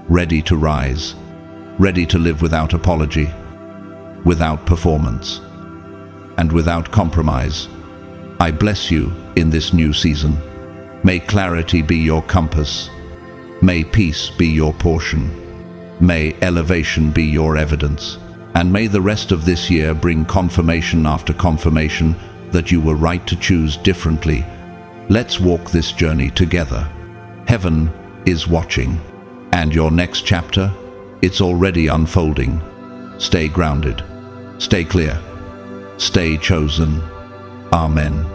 ready to rise, ready to live without apology, without performance, and without compromise. I bless you in this new season. May clarity be your compass. May peace be your portion. May elevation be your evidence. And may the rest of this year bring confirmation after confirmation that you were right to choose differently. Let's walk this journey together. Heaven is watching. And your next chapter? It's already unfolding. Stay grounded. Stay clear. Stay chosen. Amen.